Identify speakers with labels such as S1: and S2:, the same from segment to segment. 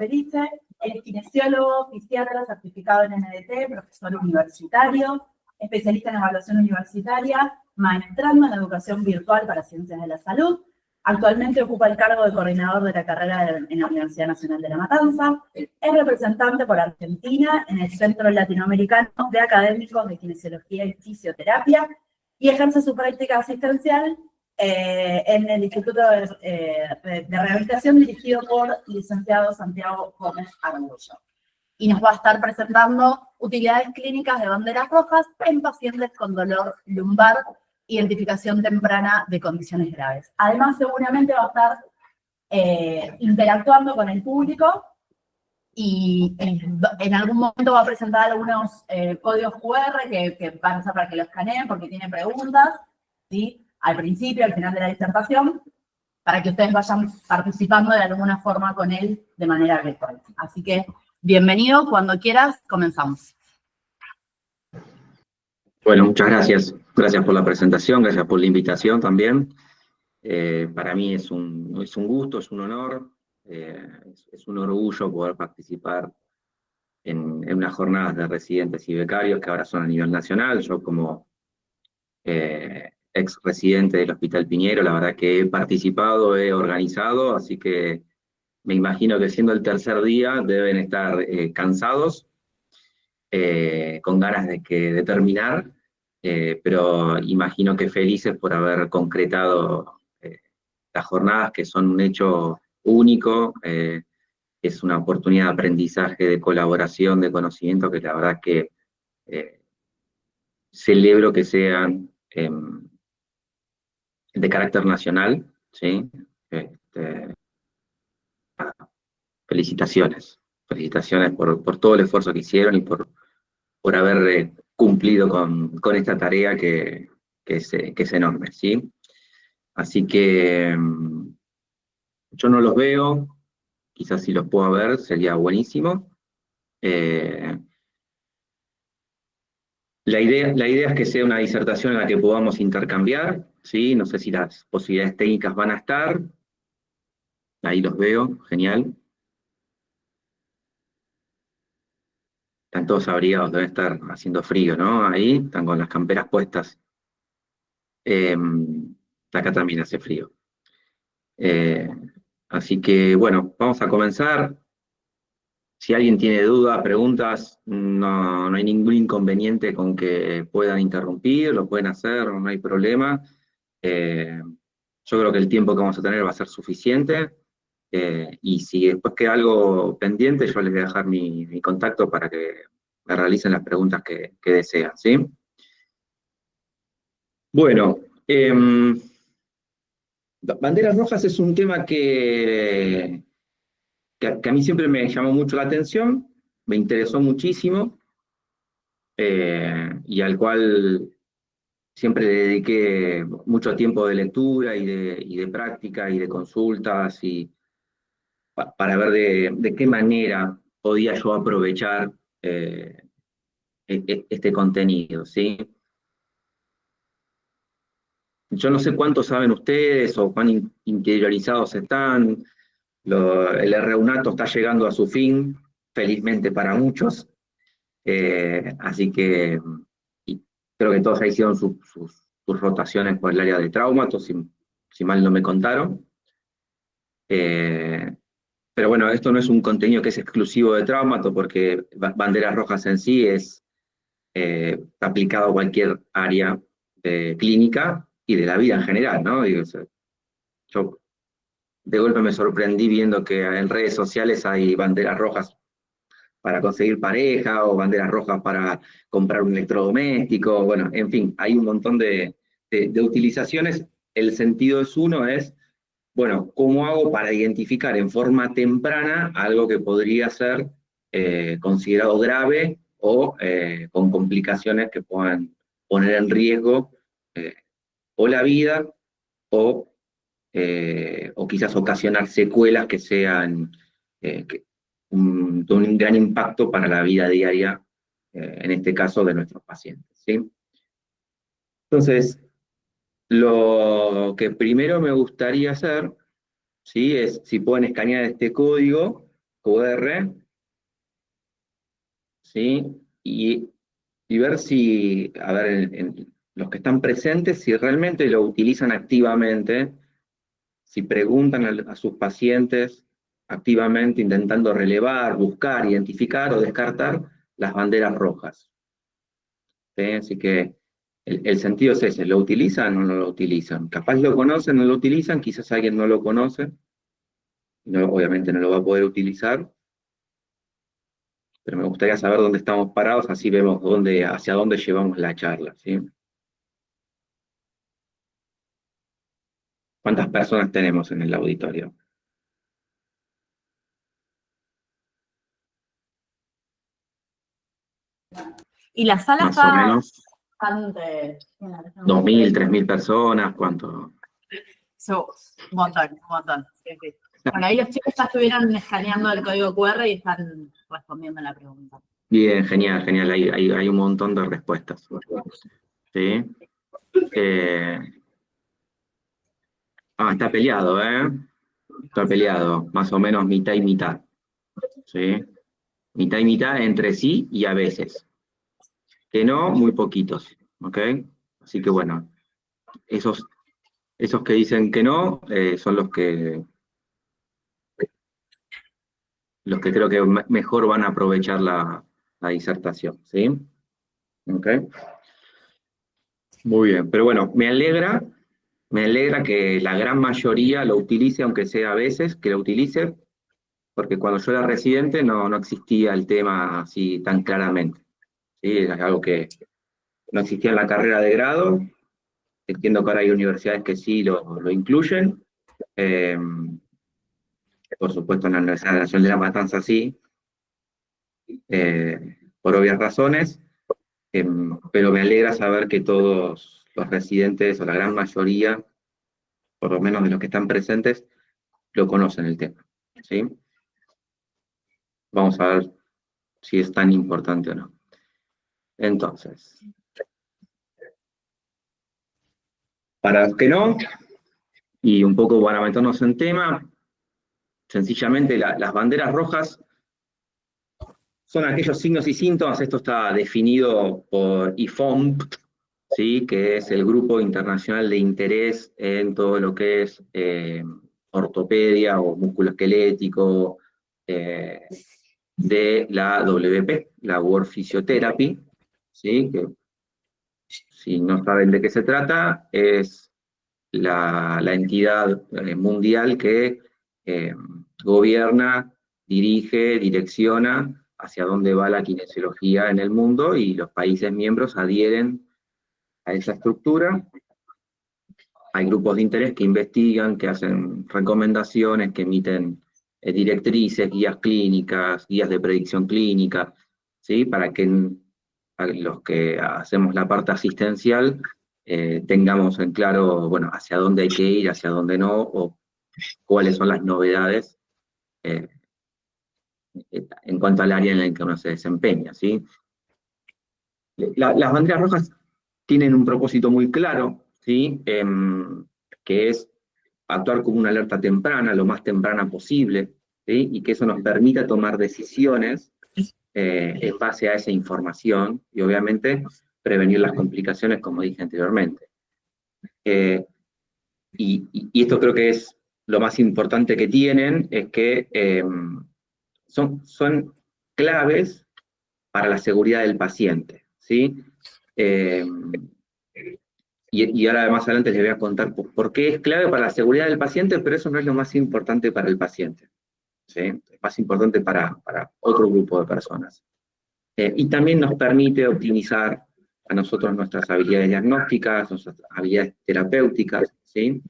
S1: Berice, es kinesiólogo, fisiatra, certificado en NDT, profesor universitario, especialista en evaluación universitaria, maestrando en educación virtual para ciencias de la salud. Actualmente ocupa el cargo de coordinador de la carrera en la Universidad Nacional de La Matanza. Es representante por Argentina en el Centro Latinoamericano de Académicos de Kinesiología y Fisioterapia y ejerce su práctica asistencial en el Instituto de Rehabilitación dirigido por el licenciado Santiago Gómez Argullo. Y nos va a estar presentando utilidades clínicas de banderas rojas en pacientes con dolor lumbar, identificación temprana de condiciones graves. Además, seguramente va a estar interactuando con el público y en algún momento va a presentar algunos códigos QR que van a ser para que los escaneen porque tiene preguntas, ¿sí? Al principio, al final de la disertación, para que ustedes vayan participando de alguna forma con él de manera virtual. Así que, bienvenido, cuando quieras, comenzamos.
S2: Bueno, muchas gracias. Gracias por la presentación, gracias por la invitación también. Para mí es un gusto, es un honor, es un orgullo poder participar en unas jornadas de residentes y becarios que ahora son a nivel nacional. Yo como ex residente del Hospital Piñero, la verdad que he participado, he organizado, así que me imagino que siendo el tercer día deben estar cansados, con ganas de terminar, pero imagino que felices por haber concretado las jornadas, que son un hecho único, es una oportunidad de aprendizaje, de colaboración, de conocimiento, que la verdad que celebro que sean de carácter nacional, ¿sí? Felicitaciones por todo el esfuerzo que hicieron y por haber cumplido con esta tarea que es enorme, ¿sí? Así que yo no los veo, quizás si los puedo ver sería buenísimo. La idea es que sea una disertación en la que podamos intercambiar, ¿sí? No sé si las posibilidades técnicas van a estar. Ahí los veo, genial. Están todos abrigados, deben estar haciendo frío, ¿no? Ahí, están con las camperas puestas. Acá también hace frío. Así que, bueno, vamos a comenzar. Si alguien tiene dudas, preguntas, no hay ningún inconveniente con que puedan interrumpir, lo pueden hacer, no hay problema. Yo creo que el tiempo que vamos a tener va a ser suficiente. Y si después queda algo pendiente, yo les voy a dejar mi contacto para que me realicen las preguntas que desean, ¿sí? Bueno, banderas rojas es un tema que a mí siempre me llamó mucho la atención, me interesó muchísimo, y al cual siempre le dediqué mucho tiempo de lectura y de práctica y de consultas, y para ver de qué manera podía yo aprovechar este contenido, ¿sí? Yo no sé cuánto saben ustedes o cuán interiorizados están. El REUNATO está llegando a su fin, felizmente para muchos, así que creo que todos ya hicieron sus rotaciones por el área de traumatos, si mal no me contaron. Pero bueno, esto no es un contenido que es exclusivo de traumato, porque banderas rojas en sí es aplicado a cualquier área de clínica y de la vida en general, ¿no? Y, o sea, yo de golpe me sorprendí viendo que en redes sociales hay banderas rojas para conseguir pareja, o banderas rojas para comprar un electrodoméstico, bueno, en fin, hay un montón de utilizaciones. El sentido es uno, es, bueno, ¿cómo hago para identificar en forma temprana algo que podría ser considerado grave o con complicaciones que puedan poner en riesgo o la vida o quizás ocasionar secuelas que sean de un gran impacto para la vida diaria, en este caso de nuestros pacientes, ¿sí? Entonces, lo que primero me gustaría hacer, ¿sí?, es si pueden escanear este código QR, ¿sí? Y ver si, a ver, en los que están presentes, si realmente lo utilizan activamente, si preguntan a sus pacientes activamente, intentando relevar, buscar, identificar o descartar las banderas rojas. ¿Sí? Así que el sentido es ese, ¿lo utilizan o no lo utilizan? Capaz lo conocen, no lo utilizan, quizás alguien no lo conoce, no, obviamente no lo va a poder utilizar, pero me gustaría saber dónde estamos parados, así vemos hacia dónde llevamos la charla, ¿sí? ¿Cuántas personas tenemos en el auditorio?
S1: Y la sala
S2: Más o
S1: está
S2: menos
S1: bastante...
S2: 2.000, 3.000 personas, ¿cuánto?
S1: Un montón, un montón. Sí, sí. Bueno, ahí los chicos ya estuvieron escaneando el código QR y están respondiendo la pregunta.
S2: Bien, genial, genial, hay un montón de respuestas. ¿Sí? Está peleado, ¿eh? Está peleado, más o menos mitad y mitad. ¿Sí? Mitad y mitad entre sí y a veces. Que no, muy poquitos. ¿Ok? Así que bueno, esos que dicen que no son los que creo que mejor van a aprovechar la disertación. ¿Sí? ¿Ok? Muy bien, pero bueno, me alegra que la gran mayoría lo utilice, aunque sea a veces, que lo utilice, porque cuando yo era residente no existía el tema así tan claramente. ¿Sí? Era algo que no existía en la carrera de grado. Entiendo que ahora hay universidades que sí lo incluyen. Eh, por supuesto, en la Universidad Nacional de La Matanza sí, por obvias razones. Pero me alegra saber que todos los residentes, o la gran mayoría, por lo menos de los que están presentes, lo conocen el tema. ¿Sí? Vamos a ver si es tan importante o no. Entonces, para los que no, y un poco para meternos en tema, sencillamente las banderas rojas son aquellos signos y síntomas, esto está definido por IFOMP, ¿sí? Que es el Grupo Internacional de Interés en todo lo que es ortopedia o músculo esquelético, de la WP, la World Physiotherapy, ¿sí? Que si no saben de qué se trata, es la entidad mundial que eh, gobierna, dirige, direcciona hacia dónde va la kinesiología en el mundo, y los países miembros adhieren a esa estructura. Hay grupos de interés que investigan, que hacen recomendaciones, que emiten directrices, guías clínicas, guías de predicción clínica, ¿sí? Para que los que hacemos la parte asistencial tengamos en claro, bueno, hacia dónde hay que ir, hacia dónde no, o cuáles son las novedades eh, en cuanto al área en la que uno se desempeña, ¿sí? Las banderas rojas tienen un propósito muy claro, ¿sí? Que es actuar como una alerta temprana, lo más temprana posible, ¿sí? Y que eso nos permita tomar decisiones en base a esa información y obviamente prevenir las complicaciones, como dije anteriormente. Y esto creo que es lo más importante que tienen, es que son claves para la seguridad del paciente, ¿sí? Eh, y ahora más adelante les voy a contar por qué es clave para la seguridad del paciente, pero eso no es lo más importante para el paciente, ¿sí? Es más importante para otro grupo de personas. Y también nos permite optimizar a nosotros nuestras habilidades diagnósticas, nuestras habilidades terapéuticas, ¿sí?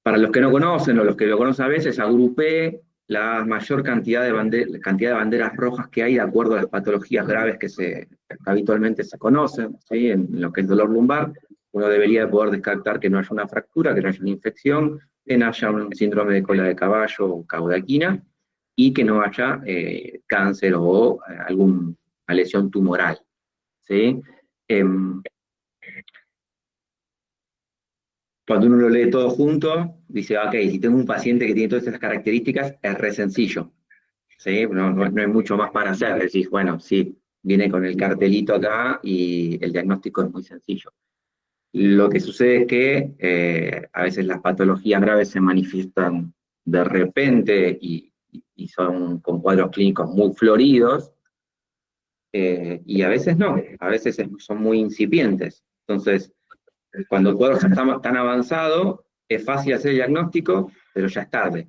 S2: Para los que no conocen, o los que lo conocen a veces, agrupé la mayor cantidad de banderas rojas que hay de acuerdo a las patologías graves que habitualmente se conocen, ¿sí? En lo que es dolor lumbar, uno debería poder descartar que no haya una fractura, que no haya una infección, que no haya un síndrome de cola de caballo o cabo de Aquina, y que no haya cáncer o alguna lesión tumoral, ¿sí? cuando uno lo lee todo junto, dice, ok, si tengo un paciente que tiene todas esas características, es re sencillo. ¿Sí? No hay mucho más para hacer. Decís, bueno, sí, viene con el cartelito acá y el diagnóstico es muy sencillo. Lo que sucede es que a veces las patologías graves se manifiestan de repente y son con cuadros clínicos muy floridos, y a veces no, a veces son muy incipientes. Entonces, cuando el cuadro ya está tan avanzado, es fácil hacer el diagnóstico, pero ya es tarde.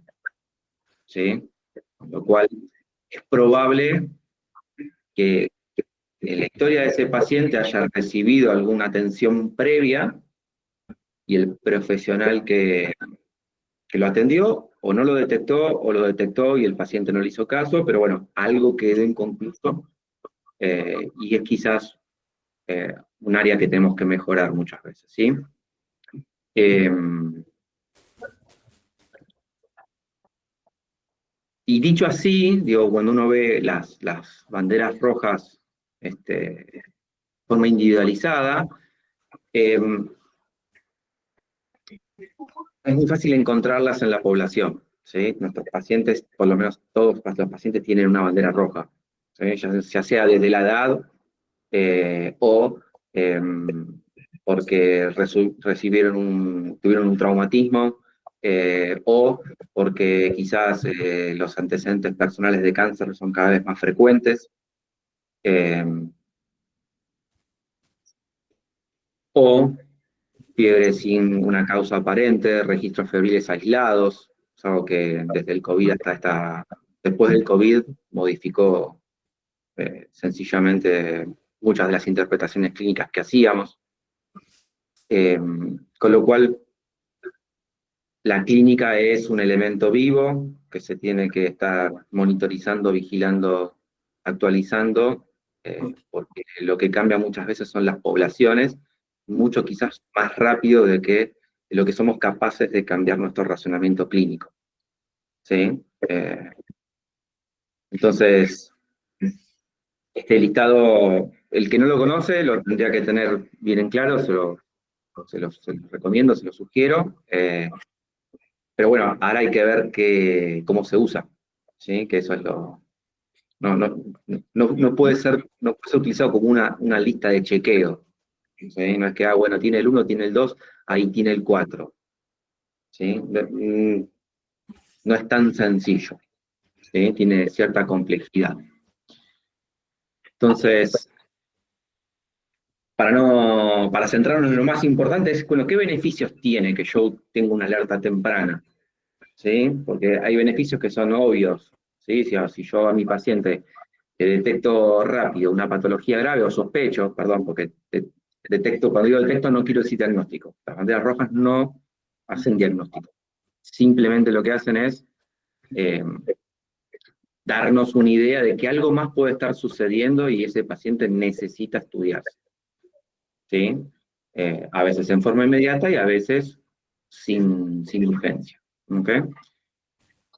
S2: ¿Sí? Con lo cual, es probable que en la historia de ese paciente haya recibido alguna atención previa y el profesional que lo atendió o no lo detectó, o lo detectó y el paciente no le hizo caso, pero bueno, algo quedó inconcluso, y es quizás un área que tenemos que mejorar muchas veces, ¿sí? Eh, y dicho así, digo, cuando uno ve las banderas rojas de forma individualizada, eh, es muy fácil encontrarlas en la población, ¿sí? Nuestros pacientes, por lo menos todos los pacientes tienen una bandera roja, ¿sí? Ya sea desde la edad, o eh, porque tuvieron un traumatismo, o porque quizás los antecedentes personales de cáncer son cada vez más frecuentes, eh, o fiebre sin una causa aparente, registros febriles aislados, es algo que desde el COVID después del COVID modificó sencillamente muchas de las interpretaciones clínicas que hacíamos. Con lo cual, la clínica es un elemento vivo que se tiene que estar monitorizando, vigilando, actualizando, porque lo que cambia muchas veces son las poblaciones, mucho quizás más rápido de lo que somos capaces de cambiar nuestro razonamiento clínico. ¿Sí? Entonces, este listado, el que no lo conoce, lo tendría que tener bien en claro, se lo recomiendo, se lo sugiero. Pero bueno, ahora hay que ver cómo se usa, ¿sí? Que eso es lo... No puede ser utilizado como una lista de chequeo, ¿sí? No es que, bueno, tiene el 1, tiene el 2, ahí tiene el 4, ¿sí? No es tan sencillo, ¿sí? Tiene cierta complejidad. Entonces, para centrarnos en lo más importante es, bueno, ¿qué beneficios tiene que yo tenga una alerta temprana? ¿Sí? Porque hay beneficios que son obvios, ¿sí? Si yo a mi paciente le detecto rápido una patología grave o sospecho, perdón, porque cuando digo detecto no quiero decir diagnóstico. Las banderas rojas no hacen diagnóstico. Simplemente lo que hacen es eh, darnos una idea de que algo más puede estar sucediendo y ese paciente necesita estudiarse, ¿sí? A veces en forma inmediata y a veces sin urgencia, ¿ok?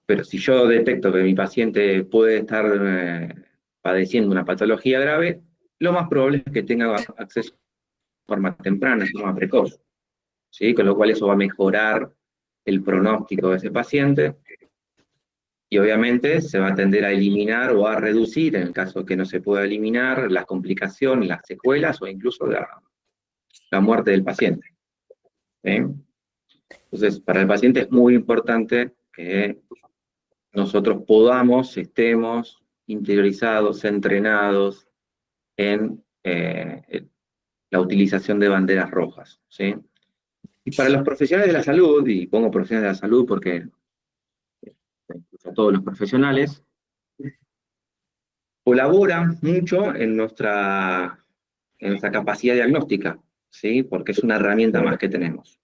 S2: Pero si yo detecto que mi paciente puede estar padeciendo una patología grave, lo más probable es que tenga acceso de forma temprana, de forma precoz, ¿sí? Con lo cual eso va a mejorar el pronóstico de ese paciente y obviamente se va a tender a eliminar o a reducir, en el caso que no se pueda eliminar, las complicaciones, las secuelas o incluso la muerte del paciente, ¿sí? Entonces, para el paciente es muy importante que nosotros estemos interiorizados, entrenados en la utilización de banderas rojas, ¿sí? Y para los profesionales de la salud, y pongo profesionales de la salud porque a todos los profesionales, colaboran mucho en nuestra capacidad diagnóstica, ¿sí? Porque es una herramienta más que tenemos.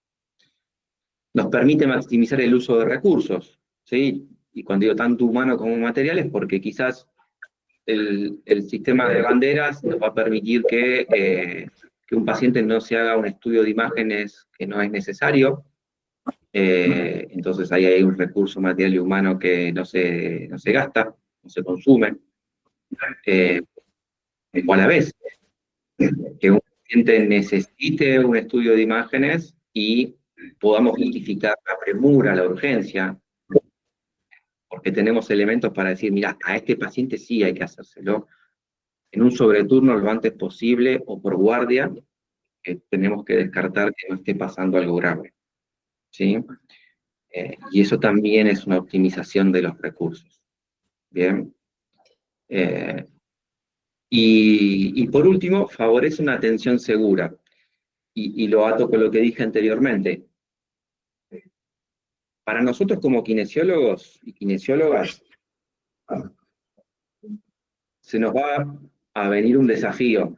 S2: Nos permite maximizar el uso de recursos, ¿sí? Y cuando digo tanto humano como materiales, porque quizás el sistema de banderas nos va a permitir que un paciente no se haga un estudio de imágenes que no es necesario. Entonces ahí hay un recurso material y humano que no se gasta, no se consume. O a la vez, que un paciente necesite un estudio de imágenes y podamos justificar la premura, la urgencia, porque tenemos elementos para decir, mira, a este paciente sí hay que hacérselo en un sobreturno lo antes posible o por guardia, que tenemos que descartar que no esté pasando algo grave, ¿sí? Y eso también es una optimización de los recursos, ¿bien? Y por último, favorece una atención segura, y lo ato con lo que dije anteriormente. Para nosotros como kinesiólogos y kinesiólogas, se nos va a venir un desafío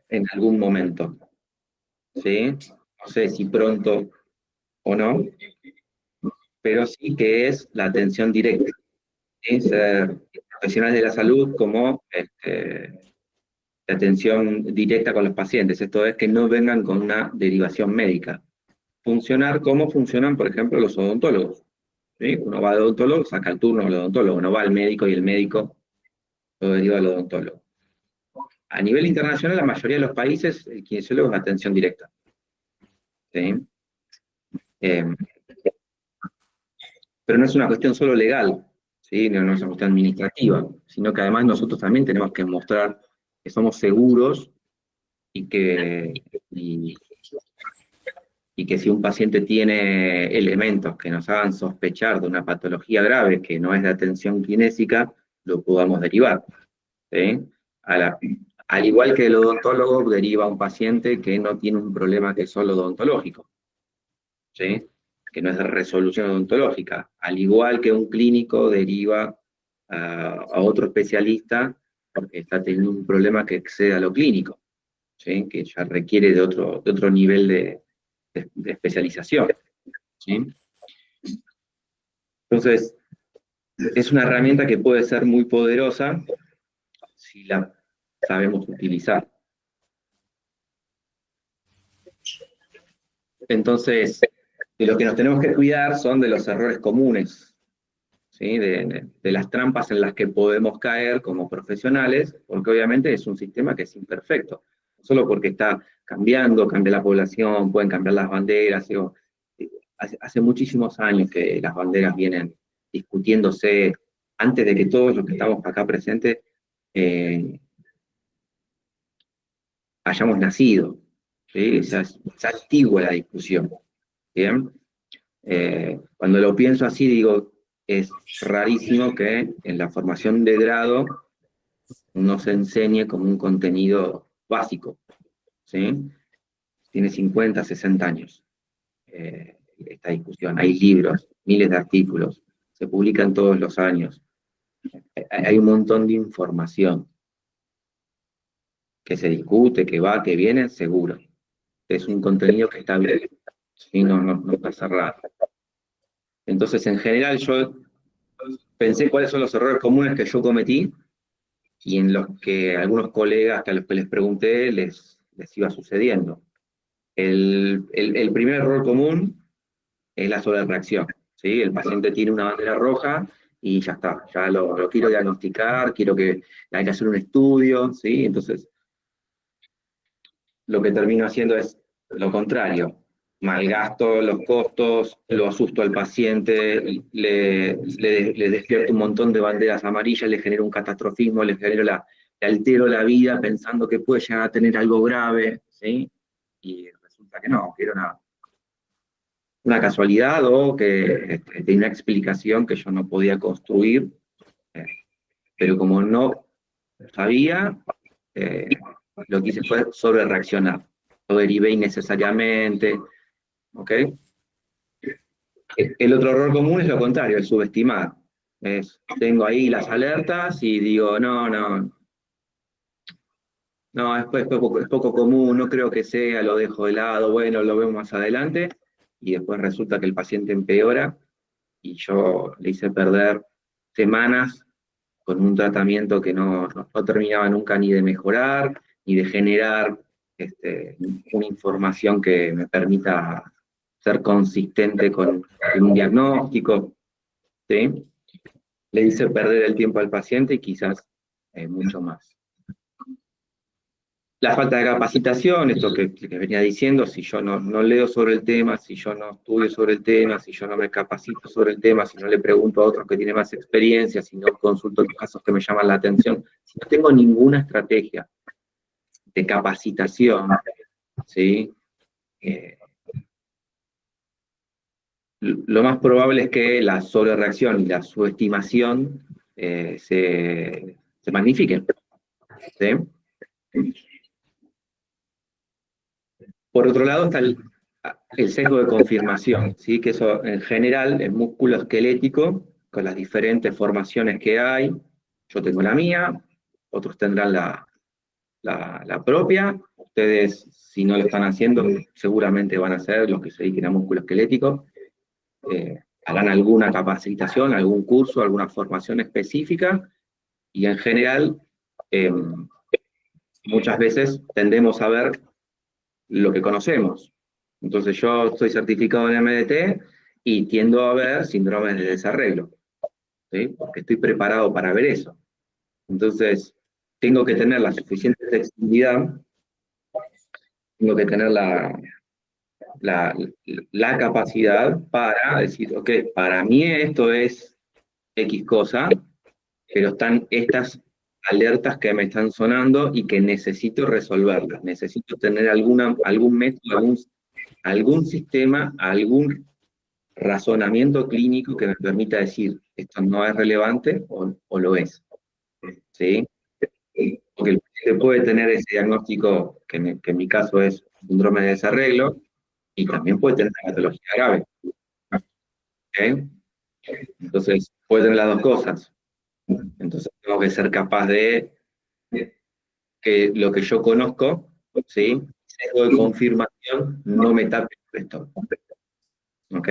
S2: en algún momento, ¿sí? No sé si pronto o no, pero sí que es la atención directa, ¿sí? Ser profesionales de la salud como la atención directa con los pacientes, esto es que no vengan con una derivación médica. Funcionar como funcionan, por ejemplo, los odontólogos, ¿sí? Uno va al odontólogo, saca el turno al odontólogo, uno va al médico y el médico lo deriva al odontólogo. A nivel internacional, la mayoría de los países, el kinesiólogo es atención directa, ¿sí? Pero no es una cuestión solo legal, ¿sí? No es una cuestión administrativa, sino que además nosotros también tenemos que mostrar que somos seguros y que si un paciente tiene elementos que nos hagan sospechar de una patología grave que no es de atención kinésica, lo podamos derivar, ¿sí? Al igual que el odontólogo deriva a un paciente que no tiene un problema que es solo odontológico, ¿sí? Que no es de resolución odontológica, al igual que un clínico deriva a otro especialista porque está teniendo un problema que excede a lo clínico, ¿sí? Que ya requiere de otro nivel de especialización, ¿sí? Entonces, es una herramienta que puede ser muy poderosa si la sabemos utilizar. Entonces, de lo que nos tenemos que cuidar son de los errores comunes, ¿sí? De las trampas en las que podemos caer como profesionales, porque obviamente es un sistema que es imperfecto. No solo porque está cambiando, cambia la población, pueden cambiar las banderas. Digo, hace muchísimos años que las banderas vienen discutiéndose, antes de que todos los que estamos acá presentes hayamos nacido, ¿sí? Es antigua la discusión, ¿bien? Cuando lo pienso así, digo, es rarísimo que en la formación de grado no se enseñe como un contenido básico, ¿sí? Tiene 50, 60 años esta discusión. Hay libros, miles de artículos, se publican todos los años. Hay un montón de información que se discute, que va, que viene, seguro. Es un contenido que está bien, ¿sí? No está cerrado. Entonces, en general, yo pensé cuáles son los errores comunes que yo cometí y en los que algunos colegas que a los que les pregunté les iba sucediendo. El primer error común es la sobrereacción, ¿sí? El paciente tiene una bandera roja y ya está, ya lo quiero diagnosticar, quiero que hay que hacer un estudio, ¿sí? Entonces, lo que termino haciendo es lo contrario. Malgasto los costos, lo asusto al paciente, le despierto un montón de banderas amarillas, le genero un catastrofismo, le altero la vida pensando que puede llegar a tener algo grave, ¿sí? Y resulta que no, que era una casualidad o que tenía una explicación que yo no podía construir, eh, pero como no sabía, lo que hice fue sobre reaccionar. Lo derivé innecesariamente, ¿ok? El otro error común es lo contrario, el subestimar. Tengo ahí las alertas y digo, no, es poco común, no creo que sea, lo dejo de lado, bueno, lo vemos más adelante, y después resulta que el paciente empeora y yo le hice perder semanas con un tratamiento que no terminaba nunca ni de mejorar, ni de generar una información que me permita ser consistente con un diagnóstico, ¿sí? Le hice perder el tiempo al paciente y quizás mucho más. La falta de capacitación, esto que venía diciendo, si yo no leo sobre el tema, si yo no estudio sobre el tema, si yo no me capacito sobre el tema, si no le pregunto a otros que tienen más experiencia, si no consulto los casos que me llaman la atención, si no tengo ninguna estrategia de capacitación, ¿sí? Lo más probable es que la sobrereacción y la subestimación se magnifiquen, ¿sí? Por otro lado está el sesgo de confirmación, ¿sí? Que eso en general, el músculo esquelético, con las diferentes formaciones que hay, yo tengo la mía, otros tendrán la propia, ustedes si no lo están haciendo, seguramente van a hacer los que se dediquen a músculo esquelético, harán alguna capacitación, algún curso, alguna formación específica, y en general, muchas veces tendemos a ver lo que conocemos. Entonces yo estoy certificado en MDT y tiendo a ver síndromes de desarreglo, ¿sí? Porque estoy preparado para ver eso. Entonces, tengo que tener la suficiente flexibilidad, tengo que tener la capacidad para decir, ok, para mí esto es X cosa, pero están estas alertas que me están sonando y que necesito resolverlas. Necesito tener algún método, algún sistema, algún razonamiento clínico que me permita decir esto no es relevante o lo es. ¿Sí? Porque el paciente puede tener ese diagnóstico, que en mi caso es síndrome de desarreglo, y también puede tener una patología grave. ¿Okay? Entonces, puede tener las dos cosas. Entonces, tengo que ser capaz de que lo que yo conozco, ¿sí? Sesgo de confirmación, no me tape el resto. ¿Ok?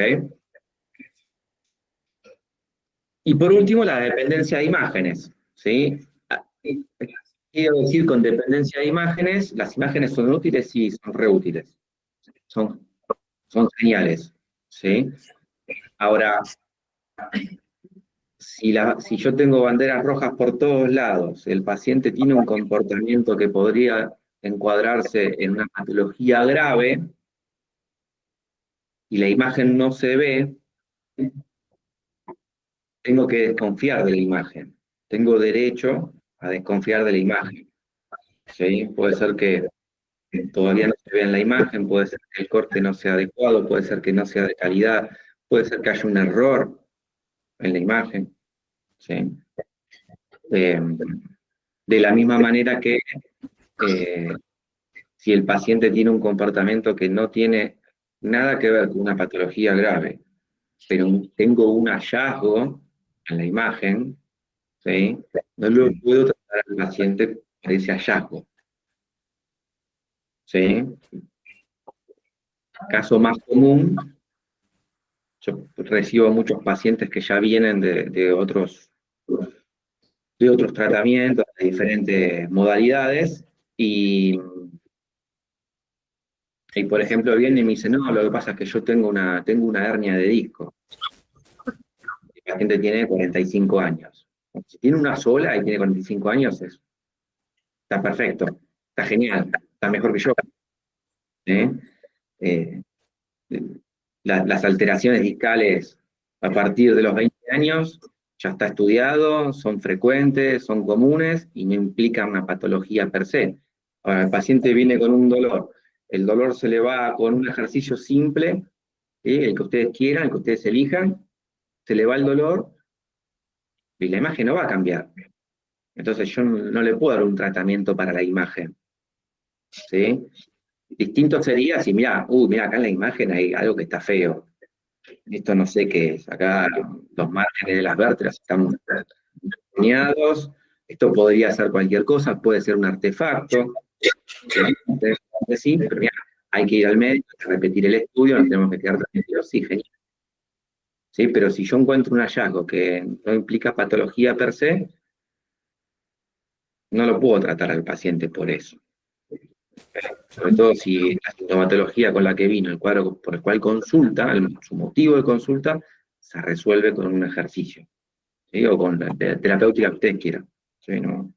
S2: Y por último, la dependencia de imágenes, ¿sí? Quiero decir con dependencia de imágenes, las imágenes son útiles, sí, son reútiles. Son señales, ¿sí? Ahora, si yo tengo banderas rojas por todos lados, el paciente tiene un comportamiento que podría encuadrarse en una patología grave, y la imagen no se ve, tengo que desconfiar de la imagen. Tengo derecho a desconfiar de la imagen, ¿sí? Puede ser que todavía no se vea en la imagen, puede ser que el corte no sea adecuado, puede ser que no sea de calidad, puede ser que haya un error en la imagen, ¿sí? De la misma manera que si el paciente tiene un comportamiento que no tiene nada que ver con una patología grave, pero tengo un hallazgo en la imagen, ¿sí? No lo puedo tratar al paciente por ese hallazgo, ¿sí? Caso más común, yo recibo muchos pacientes que ya vienen de otros tratamientos, de diferentes modalidades, y por ejemplo vienen y me dicen, no, lo que pasa es que yo tengo una hernia de disco. La gente tiene 45 años. Si tiene una sola y tiene 45 años, está perfecto, está genial, está mejor que yo. ¿Eh? Eh, las alteraciones discales a partir de los 20 años ya está estudiado, son frecuentes, son comunes y no implican una patología per se. Ahora, el paciente viene con un dolor, el dolor se le va con un ejercicio simple, ¿sí? El que ustedes quieran, el que ustedes elijan, se le va el dolor y la imagen no va a cambiar. Entonces yo no le puedo dar un tratamiento para la imagen, ¿sí? Distinto sería si, mira, acá en la imagen hay algo que está feo. Esto no sé qué es. Acá los márgenes de las vértebras están dañados. Esto podría ser cualquier cosa, puede ser un artefacto. Sí, pero mira, hay que ir al médico, hay que repetir el estudio, nos tenemos que quedar tranquilos, sí, genial. ¿Sí? Pero si yo encuentro un hallazgo que no implica patología per se, no lo puedo tratar al paciente por eso. Sobre todo si la sintomatología con la que vino, el cuadro por el cual consulta, su motivo de consulta, se resuelve con un ejercicio, ¿sí? O con la terapéutica que ustedes quieran. ¿Sí? ¿No?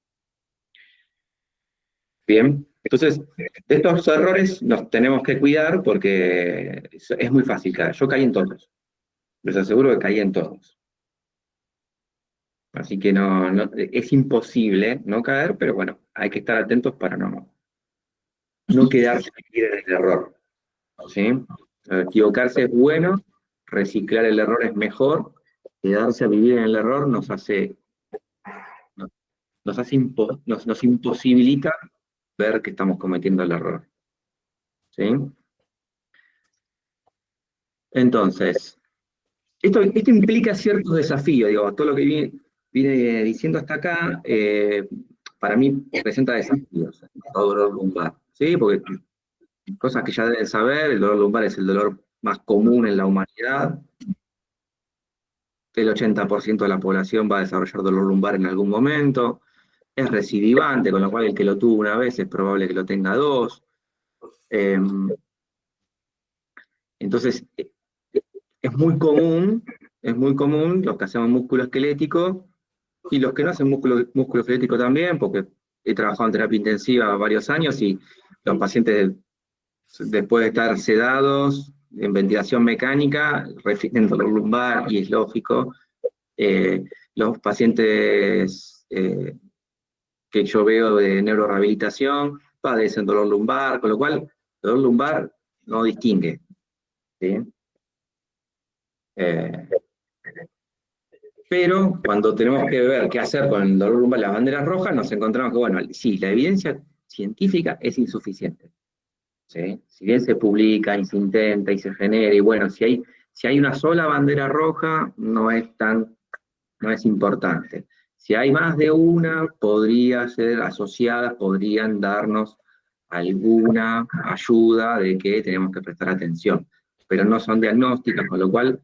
S2: Bien. Entonces, de estos errores nos tenemos que cuidar porque es muy fácil caer. Yo caí en todos. Les aseguro que caí en todos. Así que es imposible no caer, pero bueno, hay que estar atentos para no quedarse en el error. ¿Sí? Equivocarse es bueno, reciclar el error es mejor, quedarse a vivir en el error nos imposibilita ver que estamos cometiendo el error. ¿Sí? Entonces, esto implica ciertos desafíos, digo, todo lo que viene diciendo hasta acá, para mí presenta desafíos, el dolor lumbar, ¿sí? Porque cosas que ya deben saber, el dolor lumbar es el dolor más común en la humanidad, el 80% de la población va a desarrollar dolor lumbar en algún momento, es recidivante, con lo cual el que lo tuvo una vez es probable que lo tenga dos. Entonces, es muy común los que hacemos músculo esquelético y los que no hacen músculo esquelético también, porque he trabajado en terapia intensiva varios años y los pacientes, después de estar sedados, en ventilación mecánica, refieren dolor lumbar y es lógico. Los pacientes que yo veo de neurorehabilitación padecen dolor lumbar, con lo cual el dolor lumbar no distingue. ¿Sí? Pero cuando tenemos que ver qué hacer con el dolor lumbar y las banderas rojas, nos encontramos que, bueno, sí, la evidencia científica es insuficiente. ¿Sí? Si bien se publica y se intenta y se genera, y bueno, si hay una sola bandera roja, no es importante. Si hay más de una, podría ser asociadas, podrían darnos alguna ayuda de que tenemos que prestar atención, pero no son diagnósticas, con lo cual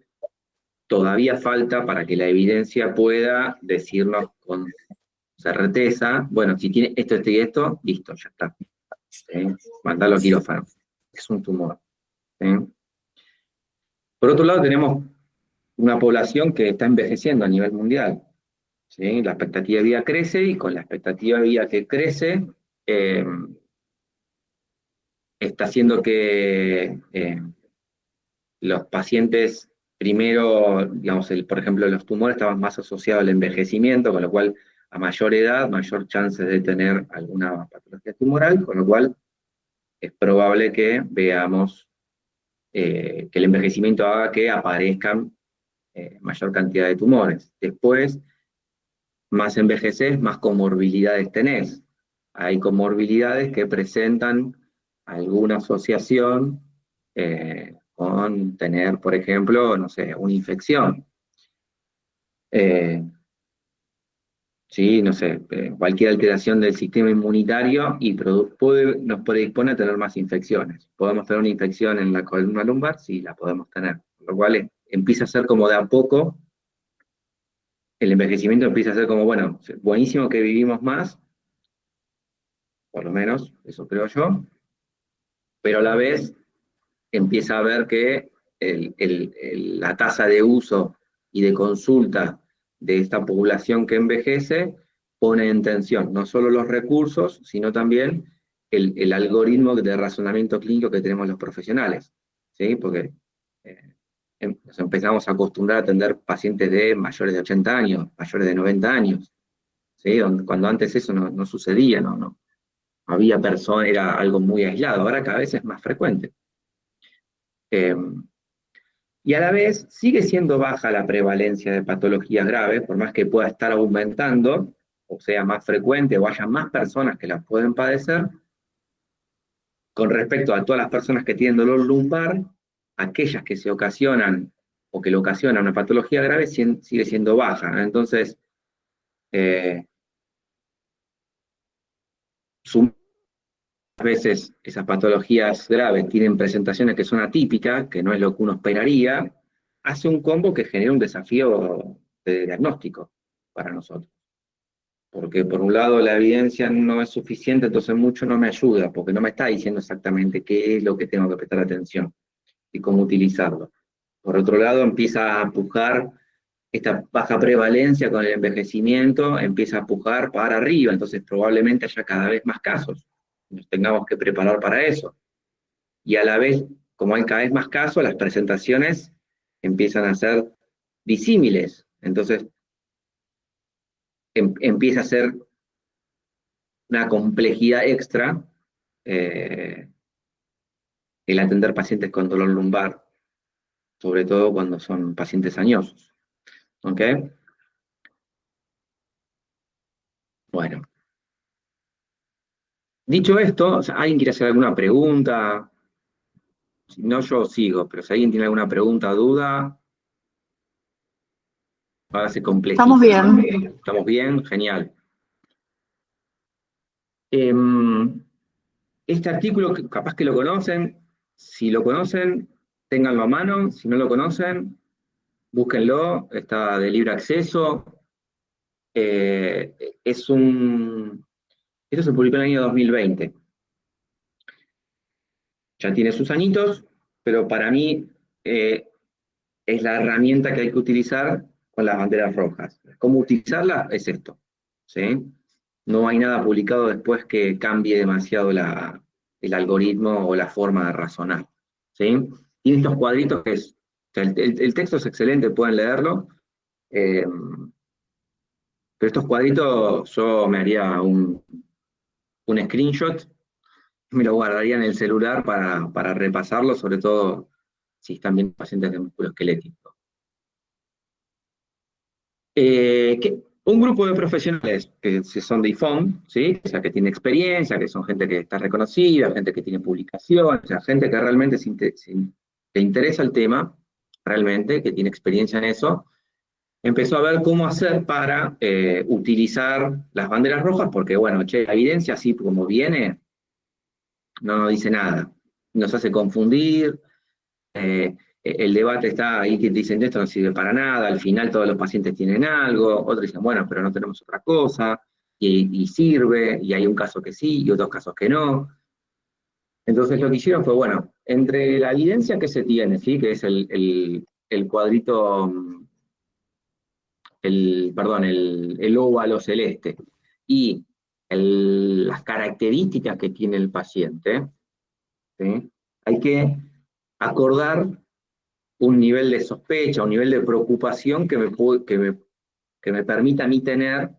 S2: todavía falta para que la evidencia pueda decirnos con certeza, bueno, si tiene esto y esto, listo, ya está. ¿Sí? Mandalo a quirófano. Es un tumor. ¿Sí? Por otro lado, tenemos una población que está envejeciendo a nivel mundial. ¿Sí? La expectativa de vida crece y con la expectativa de vida que crece, eh, está haciendo que los pacientes, primero, digamos, por ejemplo, los tumores estaban más asociados al envejecimiento, con lo cual a mayor edad, mayor chance de tener alguna patología tumoral, con lo cual es probable que veamos que el envejecimiento haga que aparezcan mayor cantidad de tumores. Después, más envejeces, más comorbilidades tenés. Hay comorbilidades que presentan alguna asociación con tener, por ejemplo, no sé, una infección. Sí, no sé, cualquier alteración del sistema inmunitario y nos predispone a tener más infecciones. ¿Podemos tener una infección en la columna lumbar? Sí, la podemos tener. Lo cual empieza a ser como de a poco, el envejecimiento empieza a ser como, bueno, buenísimo que vivimos más, por lo menos, eso creo yo, pero a la vez empieza a ver que la tasa de uso y de consulta de esta población que envejece pone en tensión no solo los recursos, sino también el algoritmo de razonamiento clínico que tenemos los profesionales, ¿sí? Porque nos empezamos a acostumbrar a atender pacientes de mayores de 80 años, mayores de 90 años, ¿sí? Cuando antes eso no sucedía, no había personas, era algo muy aislado, ahora cada vez es más frecuente. Y a la vez sigue siendo baja la prevalencia de patologías graves, por más que pueda estar aumentando, o sea más frecuente, o haya más personas que las pueden padecer, con respecto a todas las personas que tienen dolor lumbar, aquellas que se ocasionan o que le ocasionan una patología grave sigue siendo baja. Entonces, a veces esas patologías graves tienen presentaciones que son atípicas, que no es lo que uno esperaría, hace un combo que genera un desafío de diagnóstico para nosotros. Porque por un lado la evidencia no es suficiente, entonces mucho no me ayuda, porque no me está diciendo exactamente qué es lo que tengo que prestar atención y cómo utilizarlo. Por otro lado, empieza a empujar esta baja prevalencia con el envejecimiento, empieza a empujar para arriba, entonces probablemente haya cada vez más casos. nos tengamos que preparar para eso. Y a la vez, como hay cada vez más casos, las presentaciones empiezan a ser disímiles. Entonces, empieza a ser una complejidad extra el atender pacientes con dolor lumbar, sobre todo cuando son pacientes añosos. ¿Ok? Bueno. Dicho esto, o sea, ¿alguien quiere hacer alguna pregunta? Si no, yo sigo, pero si alguien tiene alguna pregunta o duda, ahora se complejiza.
S3: Estamos bien.
S2: ¿Estamos bien? Genial. Este artículo, capaz que lo conocen, si lo conocen, ténganlo a mano, si no lo conocen, búsquenlo, está de libre acceso. Esto se publicó en el año 2020. Ya tiene sus añitos, pero para mí es la herramienta que hay que utilizar con las banderas rojas. ¿Cómo utilizarla? Es esto, ¿sí? No hay nada publicado después que cambie demasiado el algoritmo o la forma de razonar, ¿sí? Tiene estos cuadritos que es, o sea, el texto es excelente, pueden leerlo, pero estos cuadritos yo me haría un screenshot, me lo guardaría en el celular para repasarlo, sobre todo si están bien pacientes de músculo esquelético. Un grupo de profesionales que son de IFOM, ¿sí? O sea, que tiene experiencia, que son gente que está reconocida, gente que tiene publicaciones, o sea, gente que realmente le interesa el tema, realmente, que tiene experiencia en eso, empezó a ver cómo hacer para utilizar las banderas rojas, porque, bueno, la evidencia así como viene, no nos dice nada. Nos hace confundir, el debate está ahí que dicen esto no sirve para nada, al final todos los pacientes tienen algo, otros dicen, bueno, pero no tenemos otra cosa, y sirve, y hay un caso que sí, y otros casos que no. Entonces lo que hicieron fue, bueno, entre la evidencia que se tiene, ¿sí? Que es el cuadrito, el óvalo celeste, y las características que tiene el paciente, ¿sí? Hay que acordar un nivel de sospecha, un nivel de preocupación que me permita a mí tener,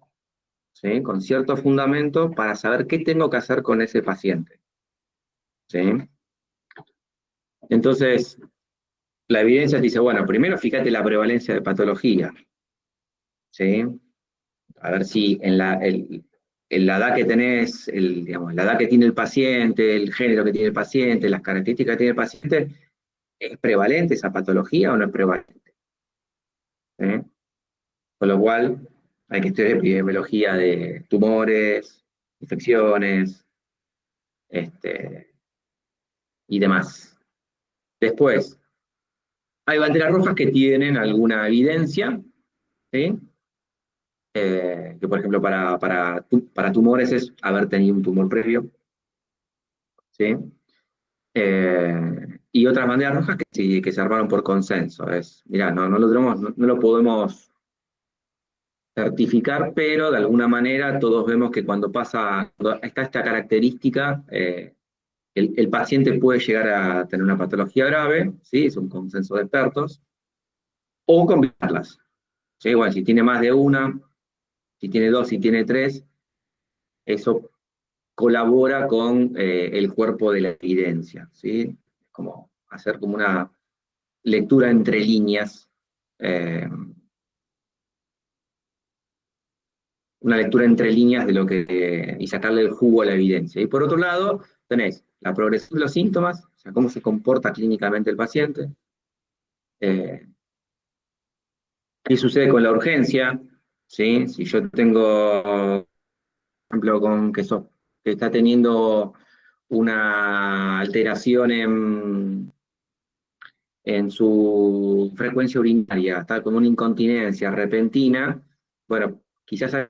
S2: ¿sí? Con cierto fundamento para saber qué tengo que hacer con ese paciente, ¿sí? Entonces, la evidencia dice, bueno, primero fíjate la prevalencia de patología, ¿sí? A ver si en la edad que tenés, digamos, la edad que tiene el paciente, el género que tiene el paciente, las características que tiene el paciente, ¿es prevalente esa patología o no es prevalente? ¿Sí? Con lo cual, hay que estudiar epidemiología de tumores, infecciones, y demás. Después, hay banderas rojas que tienen alguna evidencia, ¿sí? Que por ejemplo para tumores es haber tenido un tumor previo, ¿sí? Y otras banderas rojas que, sí, que se armaron por consenso. Mirá, no lo podemos certificar, pero de alguna manera todos vemos que cuando está esta característica, el paciente puede llegar a tener una patología grave, ¿sí? Es un consenso de expertos, o combinarlas, ¿sí? Bueno, si tiene más de una, si tiene dos, si tiene tres, eso colabora con el cuerpo de la evidencia, ¿sí? Como hacer como una lectura entre líneas, de lo que, y sacarle el jugo a la evidencia. Y por otro lado, tenés la progresión de los síntomas, o sea, cómo se comporta clínicamente el paciente, qué sucede con la urgencia, ¿sí? Si yo tengo, por ejemplo, que está teniendo una alteración en su frecuencia urinaria, está con una incontinencia repentina, bueno, quizás sea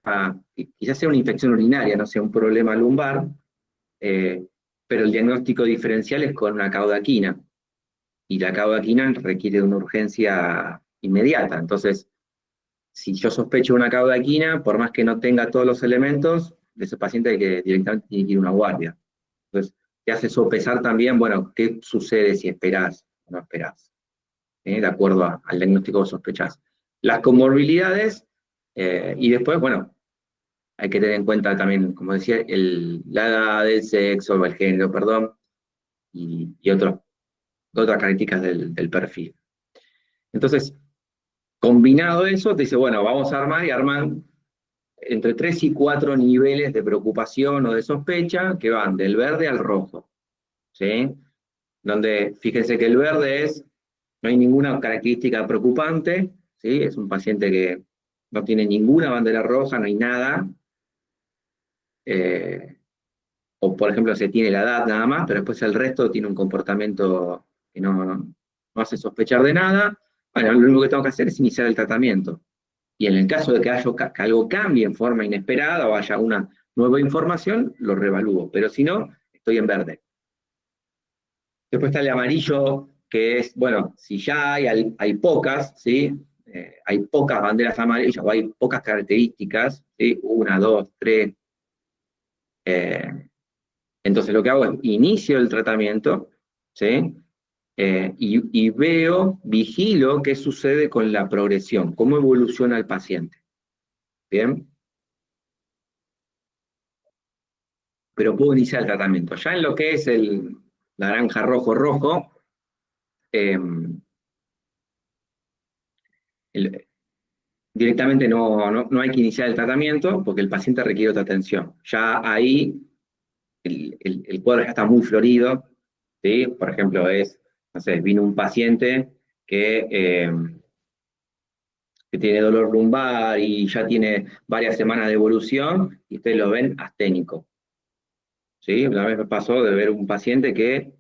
S2: una infección urinaria, no sea un problema lumbar, pero el diagnóstico diferencial es con una caudaquina, y la caudaquina requiere de una urgencia inmediata. Entonces, si yo sospecho una caudaquina, por más que no tenga todos los elementos, de ese paciente hay que directamente tiene que ir a una guardia. Entonces, te hace sopesar también, bueno, qué sucede si esperás o no esperás, de acuerdo al diagnóstico que sospechás. Las comorbilidades, y después, bueno, hay que tener en cuenta también, como decía, la edad, el sexo, o el género, perdón, y otras características del perfil. Entonces, combinado eso, te dice, bueno, vamos a armar y arman entre 3 y 4 niveles de preocupación o de sospecha que van del verde al rojo, ¿sí? Donde, fíjense que el verde no hay ninguna característica preocupante, ¿sí? Es un paciente que no tiene ninguna bandera roja, no hay nada, o por ejemplo se tiene la edad nada más, pero después el resto tiene un comportamiento que no hace sospechar de nada. Bueno, lo único que tengo que hacer es iniciar el tratamiento. Y en el caso de que algo cambie en forma inesperada o haya una nueva información, lo reevalúo, pero si no, estoy en verde. Después está el amarillo, que es, bueno, si ya hay pocas, ¿sí? Hay pocas banderas amarillas o hay pocas características, ¿sí? 1, 2, 3. Entonces lo que hago es inicio el tratamiento, ¿sí? Y vigilo qué sucede con la progresión, cómo evoluciona el paciente. ¿Bien? Pero puedo iniciar el tratamiento. Ya en lo que es el naranja, rojo, rojo, eh, directamente no hay que iniciar el tratamiento porque el paciente requiere otra atención. Ya ahí el cuadro ya está muy florido, ¿sí? Por ejemplo, no sé, vino un paciente que tiene dolor lumbar y ya tiene varias semanas de evolución y ustedes lo ven asténico, ¿sí? Una vez me pasó de ver un paciente que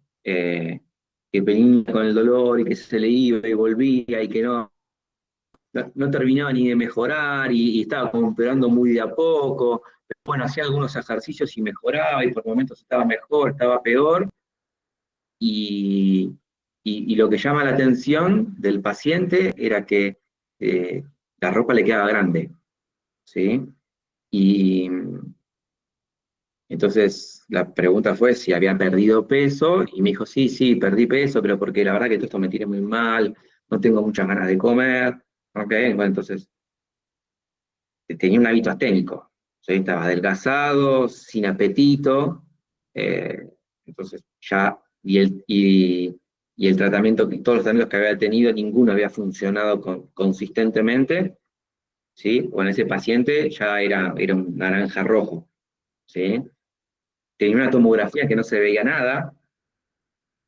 S2: venía con el dolor y que se le iba y volvía y que no terminaba ni de mejorar y estaba como empeorando muy de a poco. Pero bueno, hacía algunos ejercicios y mejoraba y por momentos estaba mejor, estaba peor. Y, y lo que llama la atención del paciente era que la ropa le quedaba grande, ¿sí? Y entonces la pregunta fue si había perdido peso y me dijo, sí, sí, perdí peso, pero porque la verdad que todo esto me tiene muy mal, no tengo muchas ganas de comer. Ok, bueno, entonces tenía un hábito asténico, ¿sí? Estaba adelgazado, sin apetito, entonces ya, y el tratamiento, todos los tratamientos que había tenido, ninguno había funcionado consistentemente, ¿sí? Con ese paciente ya era un naranja rojo, ¿sí? Tenía una tomografía que no se veía nada,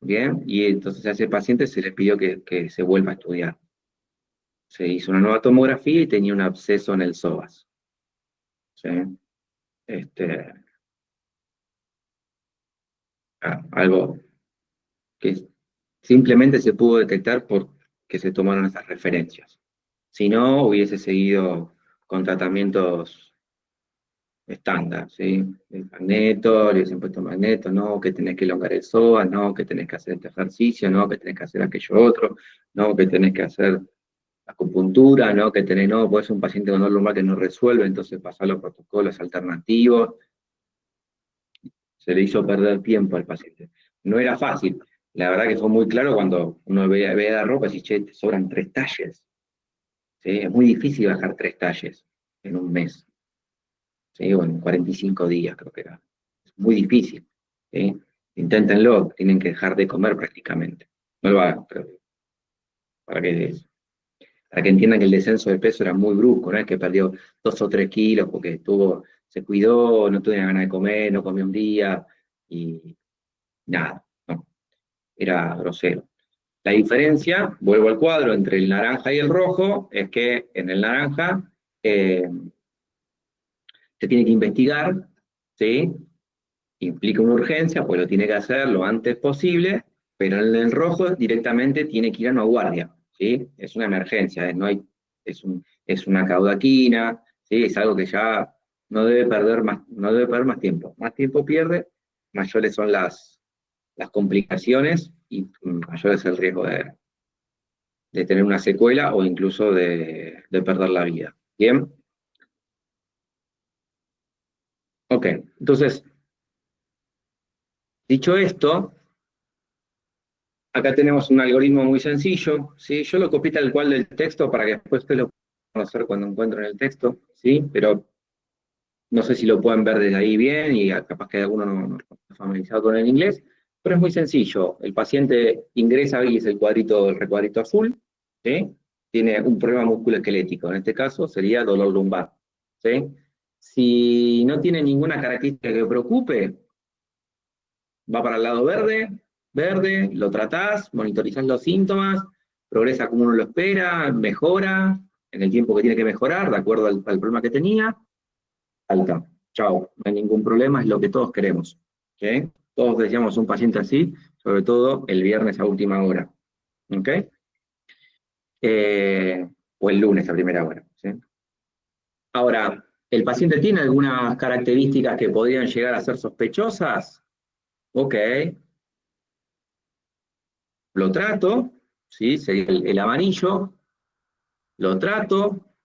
S2: ¿bien? Y entonces a ese paciente se le pidió que se vuelva a estudiar. Se hizo una nueva tomografía y tenía un absceso en el psoas, ¿sí? Este, algo que simplemente se pudo detectar porque se tomaron esas referencias. Si no, hubiese seguido con tratamientos estándar, ¿sí? El magneto, le hubiesen puesto magneto, no, que tenés que elongar el psoas, no, que tenés que hacer este ejercicio, no, que tenés que hacer aquello otro, no, que tenés que hacer acupuntura, no, no, pues es un paciente con dolor lumbar que no resuelve, entonces pasar los protocolos alternativos, se le hizo perder tiempo al paciente. No era fácil. La verdad que fue muy claro cuando uno ve la ropa y dice, che, te sobran 3 talles. ¿Sí? Es muy difícil bajar 3 talles en un mes. ¿Sí? O en 45 días creo que era. Es muy difícil. ¿Sí? Inténtenlo, tienen que dejar de comer prácticamente. No lo hagan, pero para que, para que entiendan que el descenso de peso era muy brusco, no es que perdió 2 o 3 kilos porque se cuidó, no tuvo ganas de comer, no comió un día y nada, no, era grosero. La diferencia, vuelvo al cuadro, entre el naranja y el rojo, es que en el naranja eh, se tiene que investigar, ¿sí? Implica una urgencia, pues lo tiene que hacer lo antes posible, pero en el rojo directamente tiene que ir a una guardia, ¿sí? Es una emergencia, es una caudaquina, ¿sí? Es algo que ya no debe perder más tiempo. Más tiempo pierde, mayores son las complicaciones y mayor es el riesgo de tener una secuela o incluso de perder la vida. ¿Bien? Ok, entonces, Dicho esto, acá tenemos un algoritmo muy sencillo, ¿sí? Yo lo copié tal cual del texto para que después ustedes lo puedan conocer cuando encuentren el texto, ¿sí? Pero no sé si lo pueden ver desde ahí bien y capaz que alguno no está familiarizado con el inglés, pero es muy sencillo. El paciente ingresa y es el recuadrito azul, ¿sí? Tiene un problema musculoesquelético, en este caso sería dolor lumbar, ¿sí? Si no tiene ninguna característica que preocupe, va para el lado verde, lo tratás, monitorizás los síntomas, progresa como uno lo espera, mejora en el tiempo que tiene que mejorar, de acuerdo al problema que tenía, alta. Chao, no hay ningún problema, es lo que todos queremos. ¿Okay? Todos deseamos un paciente así, sobre todo el viernes a última hora. ¿Okay? O el lunes a primera hora. ¿Sí? Ahora, ¿el paciente tiene algunas características que podrían llegar a ser sospechosas? Ok, lo trato, ¿sí? Sería el amarillo, lo trato,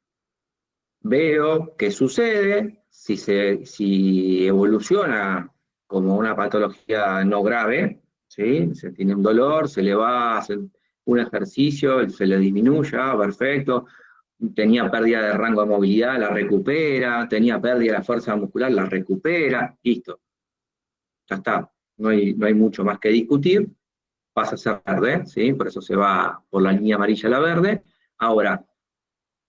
S2: veo qué sucede, si evoluciona como una patología no grave, ¿sí? Se tiene un dolor, se le va a hacer un ejercicio, se le disminuye, perfecto. Tenía pérdida de rango de movilidad, la recupera, tenía pérdida de la fuerza muscular, la recupera, listo. Ya está, no hay mucho más que discutir, pasa a ser verde, ¿sí? Por eso se va por la línea amarilla a la verde. Ahora,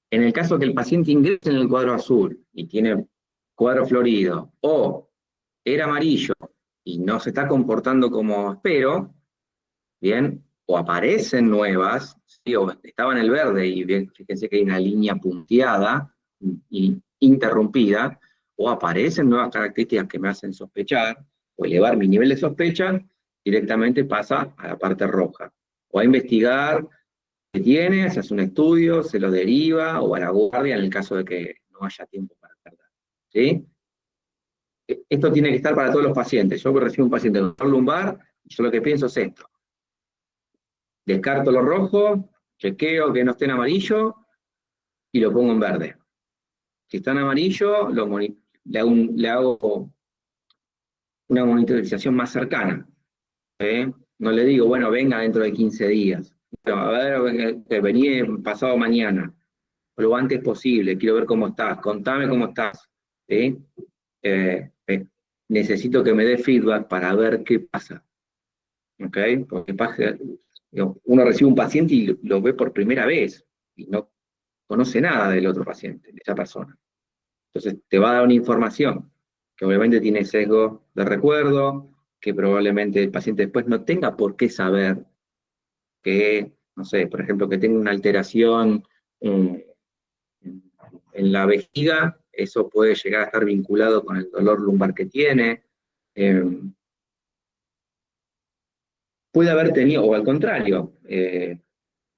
S2: en el caso que el paciente ingrese en el cuadro azul y tiene cuadro florido, o era amarillo y no se está comportando como espero, bien, o aparecen nuevas, ¿sí? O estaba en el verde y bien, fíjense que hay una línea punteada y interrumpida, o aparecen nuevas características que me hacen sospechar, o elevar mi nivel de sospecha, directamente pasa a la parte roja. O a investigar que tiene, se hace un estudio, se lo deriva o a la guardia en el caso de que no haya tiempo para tardar. ¿Sí? Esto tiene que estar para todos los pacientes. Yo recibo un paciente con dolor lumbar, yo lo que pienso es esto. Descarto lo rojo, chequeo que no esté en amarillo y lo pongo en verde. Si está en amarillo, le hago una monitorización más cercana. ¿Eh? No le digo, bueno, venga dentro de 15 días. No, a ver, que vení pasado mañana. Lo antes posible, quiero ver cómo estás, contame cómo estás, ¿sí? Eh, eh, necesito que me dé feedback para ver qué pasa, ¿ok? Porque uno recibe un paciente y lo ve por primera vez y no conoce nada del otro paciente, de esa persona. Entonces te va a dar una información que obviamente tiene sesgo de recuerdo, que probablemente el paciente después no tenga por qué saber que, no sé, por ejemplo, que tenga una alteración en la vejiga, eso puede llegar a estar vinculado con el dolor lumbar que tiene. Eh, puede haber tenido, o al contrario,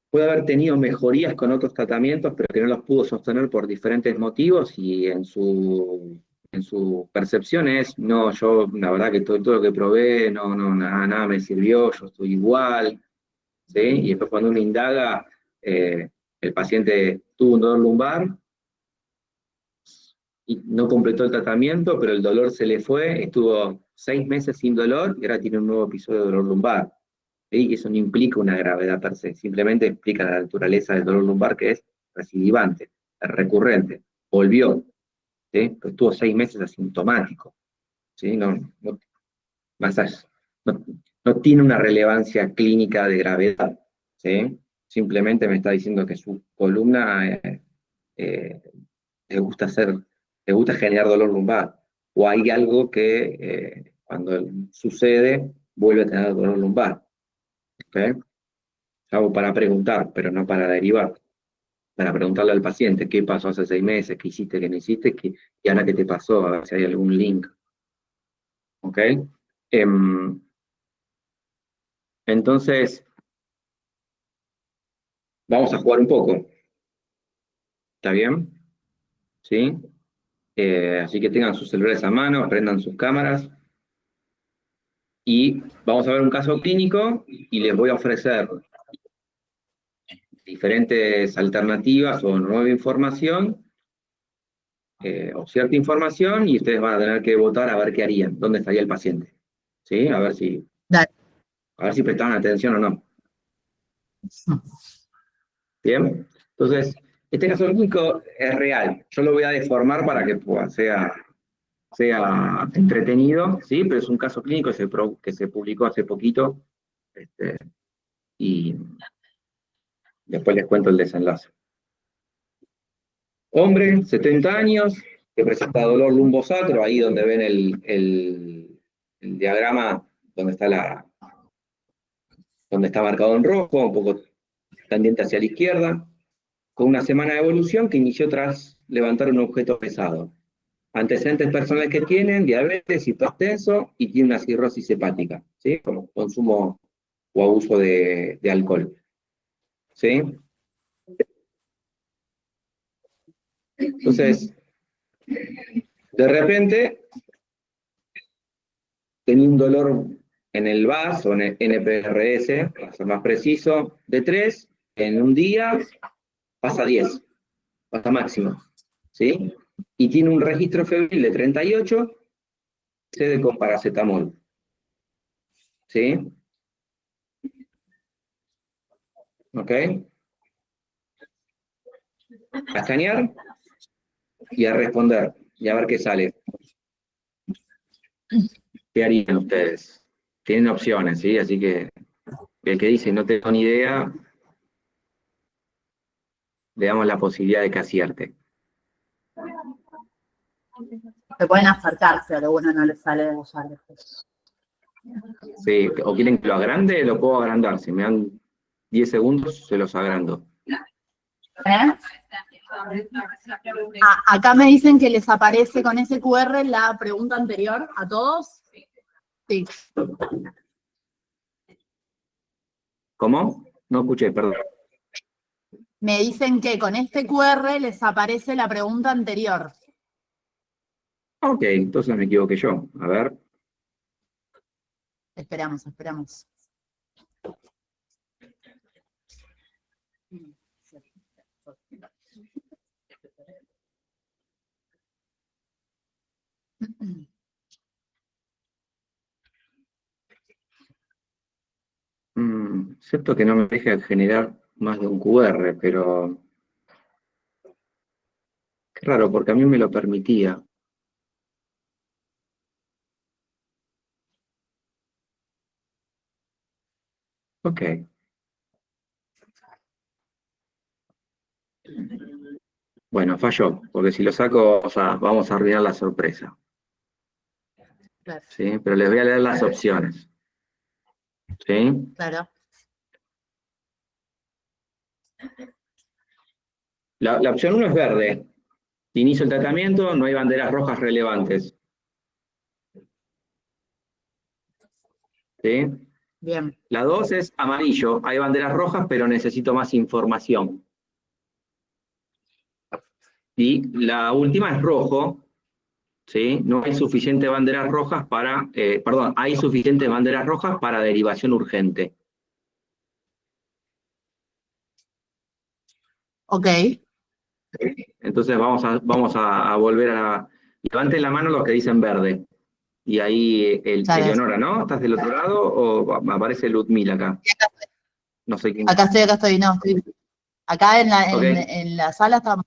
S2: puede haber tenido mejorías con otros tratamientos, pero que no los pudo sostener por diferentes motivos y en su percepción es, no, yo la verdad que todo lo que probé, nada me sirvió, yo estoy igual, ¿sí? Y después cuando uno indaga, el paciente tuvo un dolor lumbar, y no completó el tratamiento, pero el dolor se le fue, estuvo 6 meses sin dolor y ahora tiene un nuevo episodio de dolor lumbar. ¿Sí? Y eso no implica una gravedad per se, simplemente explica la naturaleza del dolor lumbar que es recidivante, es recurrente, volvió, ¿sí? Pero estuvo 6 meses asintomático. ¿Sí? Más allá, no, no tiene una relevancia clínica de gravedad. ¿Sí? Simplemente me está diciendo que su columna eh, le gusta generar dolor lumbar, o hay algo que cuando sucede vuelve a tener dolor lumbar. ¿Okay? Es algo para preguntar, pero no para derivar. Para preguntarle al paciente qué pasó hace 6 meses, qué hiciste, qué no hiciste, y ahora qué te pasó, a ver si hay algún link. ¿Ok? Em, entonces, vamos a jugar un poco. ¿Está bien? ¿Sí? Así que tengan sus celulares a mano, prendan sus cámaras. Y vamos a ver un caso clínico y les voy a ofrecer diferentes alternativas o nueva información, o cierta información, y ustedes van a tener que votar a ver qué harían, dónde estaría el paciente. ¿sí?
S3: Dale.
S2: A ver si prestaron atención o no. Bien, entonces, este caso clínico es real. Yo lo voy a deformar para que sea entretenido, ¿sí? Pero es un caso clínico que se publicó hace poquito, y después les cuento el desenlace. Hombre, 70 años, que presenta dolor lumbosacro, ahí donde ven el diagrama donde está marcado en rojo, un poco tendiente hacia la izquierda, con una semana de evolución que inició tras levantar un objeto pesado. Antecedentes personales que tienen: diabetes, hipertenso, y tiene una cirrosis hepática, ¿sí? Como consumo o abuso de alcohol, ¿sí? Entonces, de repente, tenía un dolor en el VAS, o en el NPRS, para ser más preciso, de 3, en un día pasa a 10, pasa máximo, ¿sí? Y tiene un registro febril de 38, cede con paracetamol, ¿sí? ¿Ok? A escanear y a responder, y a ver qué sale. ¿Qué harían ustedes? Tienen opciones, ¿sí? Así que el que dice no tengo ni idea, le damos la posibilidad de que acierte.
S3: Se pueden acercarse, a lo bueno no les sale de usar después.
S2: Sí, o quieren que lo agrande, lo puedo agrandar. Si me dan 10 segundos, se los agrando.
S3: Acá me dicen que les aparece con ese QR la pregunta anterior a todos. Sí.
S2: ¿Cómo? No escuché, perdón.
S3: Me dicen que con este QR les aparece la pregunta anterior.
S2: Ok, entonces me equivoqué yo. A ver.
S3: Esperamos.
S2: Excepto que no me deja generar más de un QR, pero qué raro, porque a mí me lo permitía. Ok. Bueno, falló, porque si lo saco, o sea, vamos a arruinar la sorpresa.
S3: Claro.
S2: ¿Sí? Pero les voy a leer las opciones. ¿Sí?
S3: Claro.
S2: La opción 1 es verde. Inicio el tratamiento, no hay banderas rojas relevantes. ¿Sí?
S3: Bien.
S2: La 2 es amarillo. Hay banderas rojas, pero necesito más información. Y la última es rojo. ¿Sí? No hay suficientes banderas rojas para... hay suficientes banderas rojas para derivación urgente.
S3: Ok.
S2: Entonces vamos a volver a... Levanten la mano los que dicen verde. Y ahí Eleonora, ¿no? ¿Estás del otro lado o aparece Ludmila acá? No sé quién.
S3: Acá estoy, no. Acá
S2: Okay.
S3: en la sala estamos.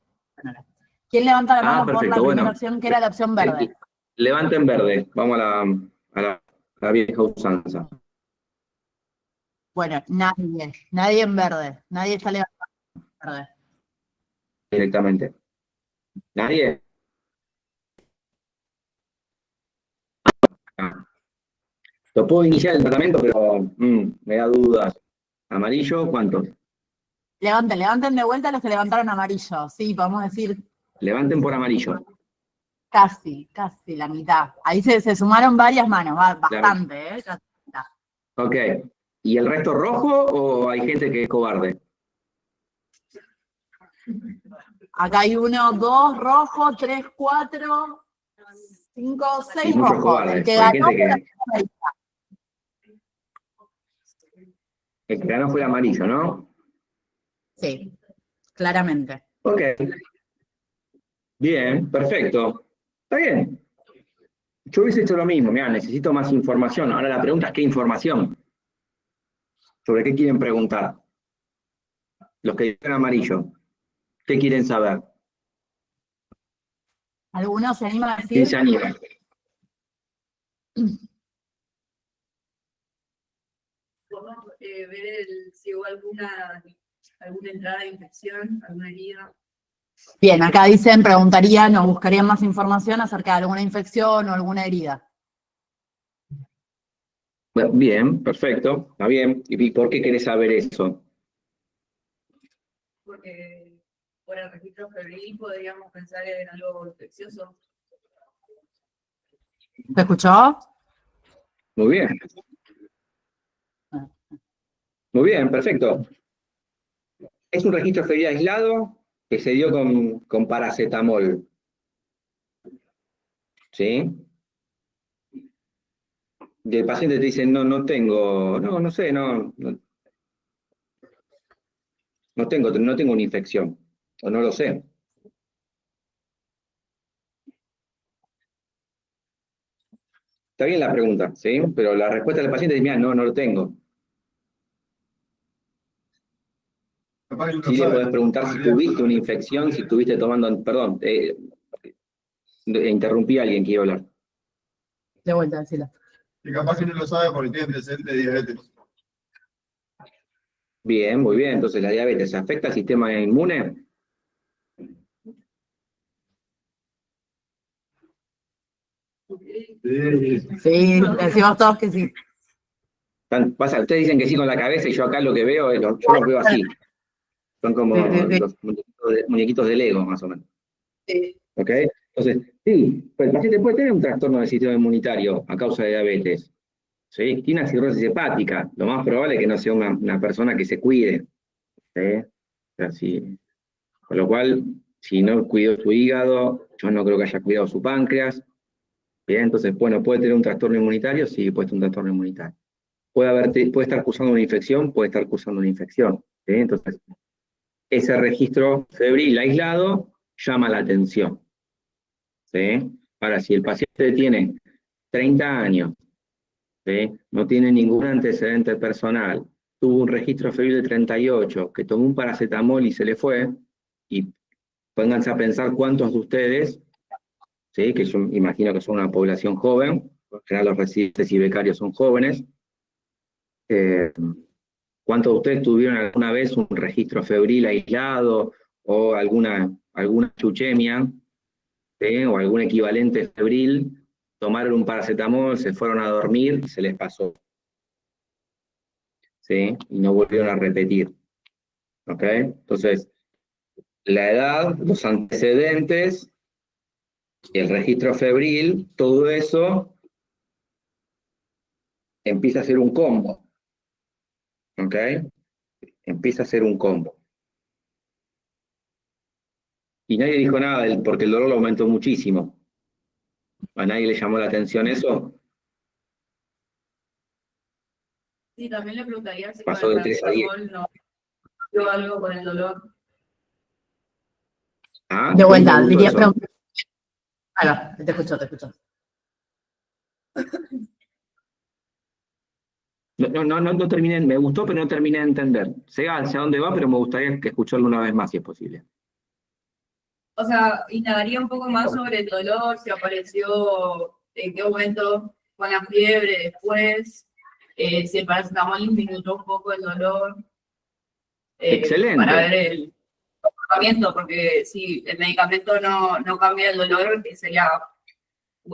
S3: ¿Quién levanta la mano por la primera opción, que era la opción verde?
S2: Levanten verde. Vamos a la vieja usanza.
S3: Bueno, nadie en verde. Nadie está levantando en verde.
S2: Directamente. ¿Nadie? Lo puedo iniciar el tratamiento, pero me da dudas. ¿Amarillo? ¿Cuántos?
S3: Levanten de vuelta los que levantaron amarillo. Sí, podemos decir
S2: Levanten por amarillo.
S3: casi la mitad. Ahí se sumaron varias manos, bastante, ¿eh? Casi la mitad.
S2: Ok. ¿Y el resto rojo o hay gente que es cobarde?
S3: Acá hay 1, 2 rojos, 3, 4, 5, 6 rojos. El que ganó fue la amarilla.
S2: El que ganó fue el amarillo, ¿no?
S3: Sí, claramente.
S2: Ok. Bien, perfecto. Está bien. Yo hubiese hecho lo mismo, mira, necesito más información. Ahora la pregunta es, ¿qué información? ¿Sobre qué quieren preguntar? Los que dicen amarillo, ¿qué quieren saber?
S3: ¿Alguno se anima a
S2: ¿Quién
S3: decir?
S2: se anima?
S4: ¿Podemos ver si hubo alguna entrada de infección, alguna herida?
S3: Bien, acá dicen, preguntarían o buscarían más información acerca de alguna infección o alguna herida.
S2: Bueno, bien, perfecto, está bien. ¿Y por qué querés saber eso?
S4: Porque por el registro febril podríamos pensar en algo infeccioso.
S3: ¿Te escuchó?
S2: Muy bien. Muy bien, perfecto. Es un registro febril aislado que se dio con paracetamol. ¿Sí? Y el paciente te dice, no tengo, no sé, no tengo una infección, o no lo sé. Está bien la pregunta, ¿sí? Pero la respuesta del paciente es, mira, no lo tengo. Sí le podés preguntar si tuviste una infección, si estuviste tomando, perdón, interrumpí a alguien que iba a hablar.
S3: De vuelta, decilo.
S5: Y capaz que no lo sabe porque tiene antecedentes de diabetes.
S2: Bien, muy bien. Entonces, ¿la diabetes afecta al sistema inmune?
S3: Sí, decimos todos que sí.
S2: Ustedes dicen que sí con la cabeza y yo acá lo que veo, yo los veo así. Son como los muñequitos de Lego, más o menos.
S3: Sí.
S2: ¿Ok? Entonces, sí, pues el paciente puede tener un trastorno del sistema inmunitario a causa de diabetes. ¿Sí? Tiene una cirrosis hepática. Lo más probable es que no sea una persona que se cuide. ¿Sí? O sea, con lo cual, si no cuidó su hígado, yo no creo que haya cuidado su páncreas. Bien, entonces, bueno, ¿puede tener un trastorno inmunitario? Sí, puede tener un trastorno inmunitario. Puede estar cursando una infección, puede estar cursando una infección. ¿Sí? Entonces, ese registro febril aislado llama la atención. ¿Sí? Ahora, si el paciente tiene 30 años, ¿sí? No tiene ningún antecedente personal, tuvo un registro febril de 38, que tomó un paracetamol y se le fue, y pónganse a pensar cuántos de ustedes, ¿sí? Que yo imagino que son una población joven, en general los residentes y becarios son jóvenes, ¿cuántos de ustedes tuvieron alguna vez un registro febril aislado o alguna leucemia, ¿sí? O algún equivalente febril? Tomaron un paracetamol, se fueron a dormir y se les pasó. ¿Sí? Y no volvieron a repetir. ¿Ok? Entonces, la edad, los antecedentes, el registro febril, todo eso empieza a ser un combo. ¿Ok? Empieza a ser un combo. Y nadie dijo nada porque el dolor lo aumentó muchísimo. ¿A nadie le llamó la atención eso?
S4: Sí, también le preguntaría si
S2: Pasó
S4: con
S2: de
S4: el
S2: 3 a 10.
S4: paracetamol no dio algo con el dolor.
S2: Ah,
S3: De
S2: buen
S3: vuelta,
S2: pregunto
S3: diría
S2: eso.
S3: preguntar. Claro, te escucho.
S2: No terminé, me gustó, pero no terminé de entender. Sé hacia dónde va, pero me gustaría que escucharlo una vez más, si es posible.
S4: O sea, indagaría un poco más sobre el dolor, si apareció, en qué momento con la fiebre después, si el paracetamol disminuyó un poco el dolor,
S2: Excelente.
S4: para ver el comportamiento, porque si el medicamento no cambia el dolor, sería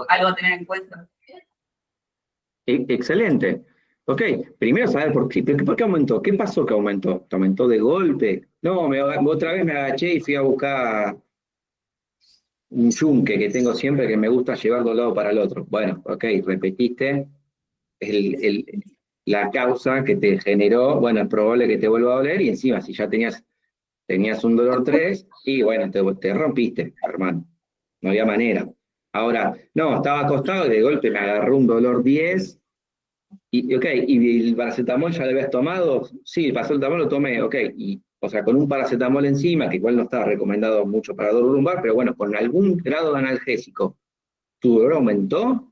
S4: algo a tener en cuenta.
S2: Excelente. Ok, primero saber por qué aumentó. ¿Qué pasó que aumentó? ¿Te aumentó de golpe? No, otra vez me agaché y fui a buscar un yunque que tengo siempre que me gusta llevar de un lado para el otro. Bueno, ok, repetiste la causa que te generó, bueno, es probable que te vuelva a doler y encima si ya tenías un dolor 3 y bueno, te rompiste, hermano. No había manera. Ahora, no, estaba acostado y de golpe me agarró un dolor 10. Y el paracetamol ya lo habías tomado, sí, el paracetamol lo tomé, ok, o sea, con un paracetamol encima, que igual no está recomendado mucho para dolor lumbar, pero bueno, con algún grado de analgésico, ¿tu dolor aumentó?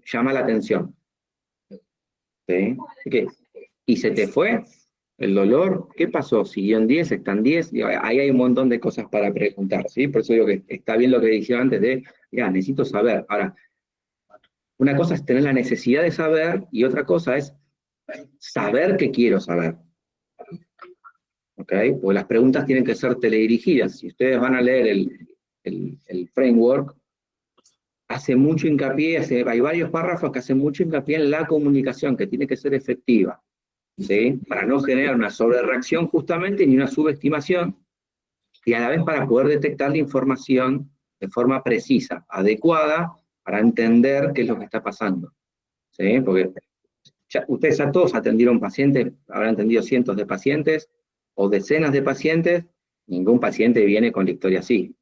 S2: llama la atención. ¿Sí? ¿Y se te fue el dolor? ¿Qué pasó? ¿Siguió en 10? ¿Está en 10? Digo, ahí hay un montón de cosas para preguntar, ¿sí? Por eso digo que está bien lo que decía antes de, ya, necesito saber. Ahora, una cosa es tener la necesidad de saber y otra cosa es saber que quiero saber. ¿Ok? Porque las preguntas tienen que ser teledirigidas. Si ustedes van a leer el framework, hace mucho hincapié, hay varios párrafos que hacen mucho hincapié en la comunicación, que tiene que ser efectiva, ¿sí? Para no generar una sobrereacción justamente ni una subestimación, y a la vez para poder detectar la información de forma precisa, adecuada, para entender qué es lo que está pasando, ¿sí? Porque ustedes ya todos atendieron pacientes, habrán atendido cientos de pacientes, o decenas de pacientes, ningún paciente viene con la historia así.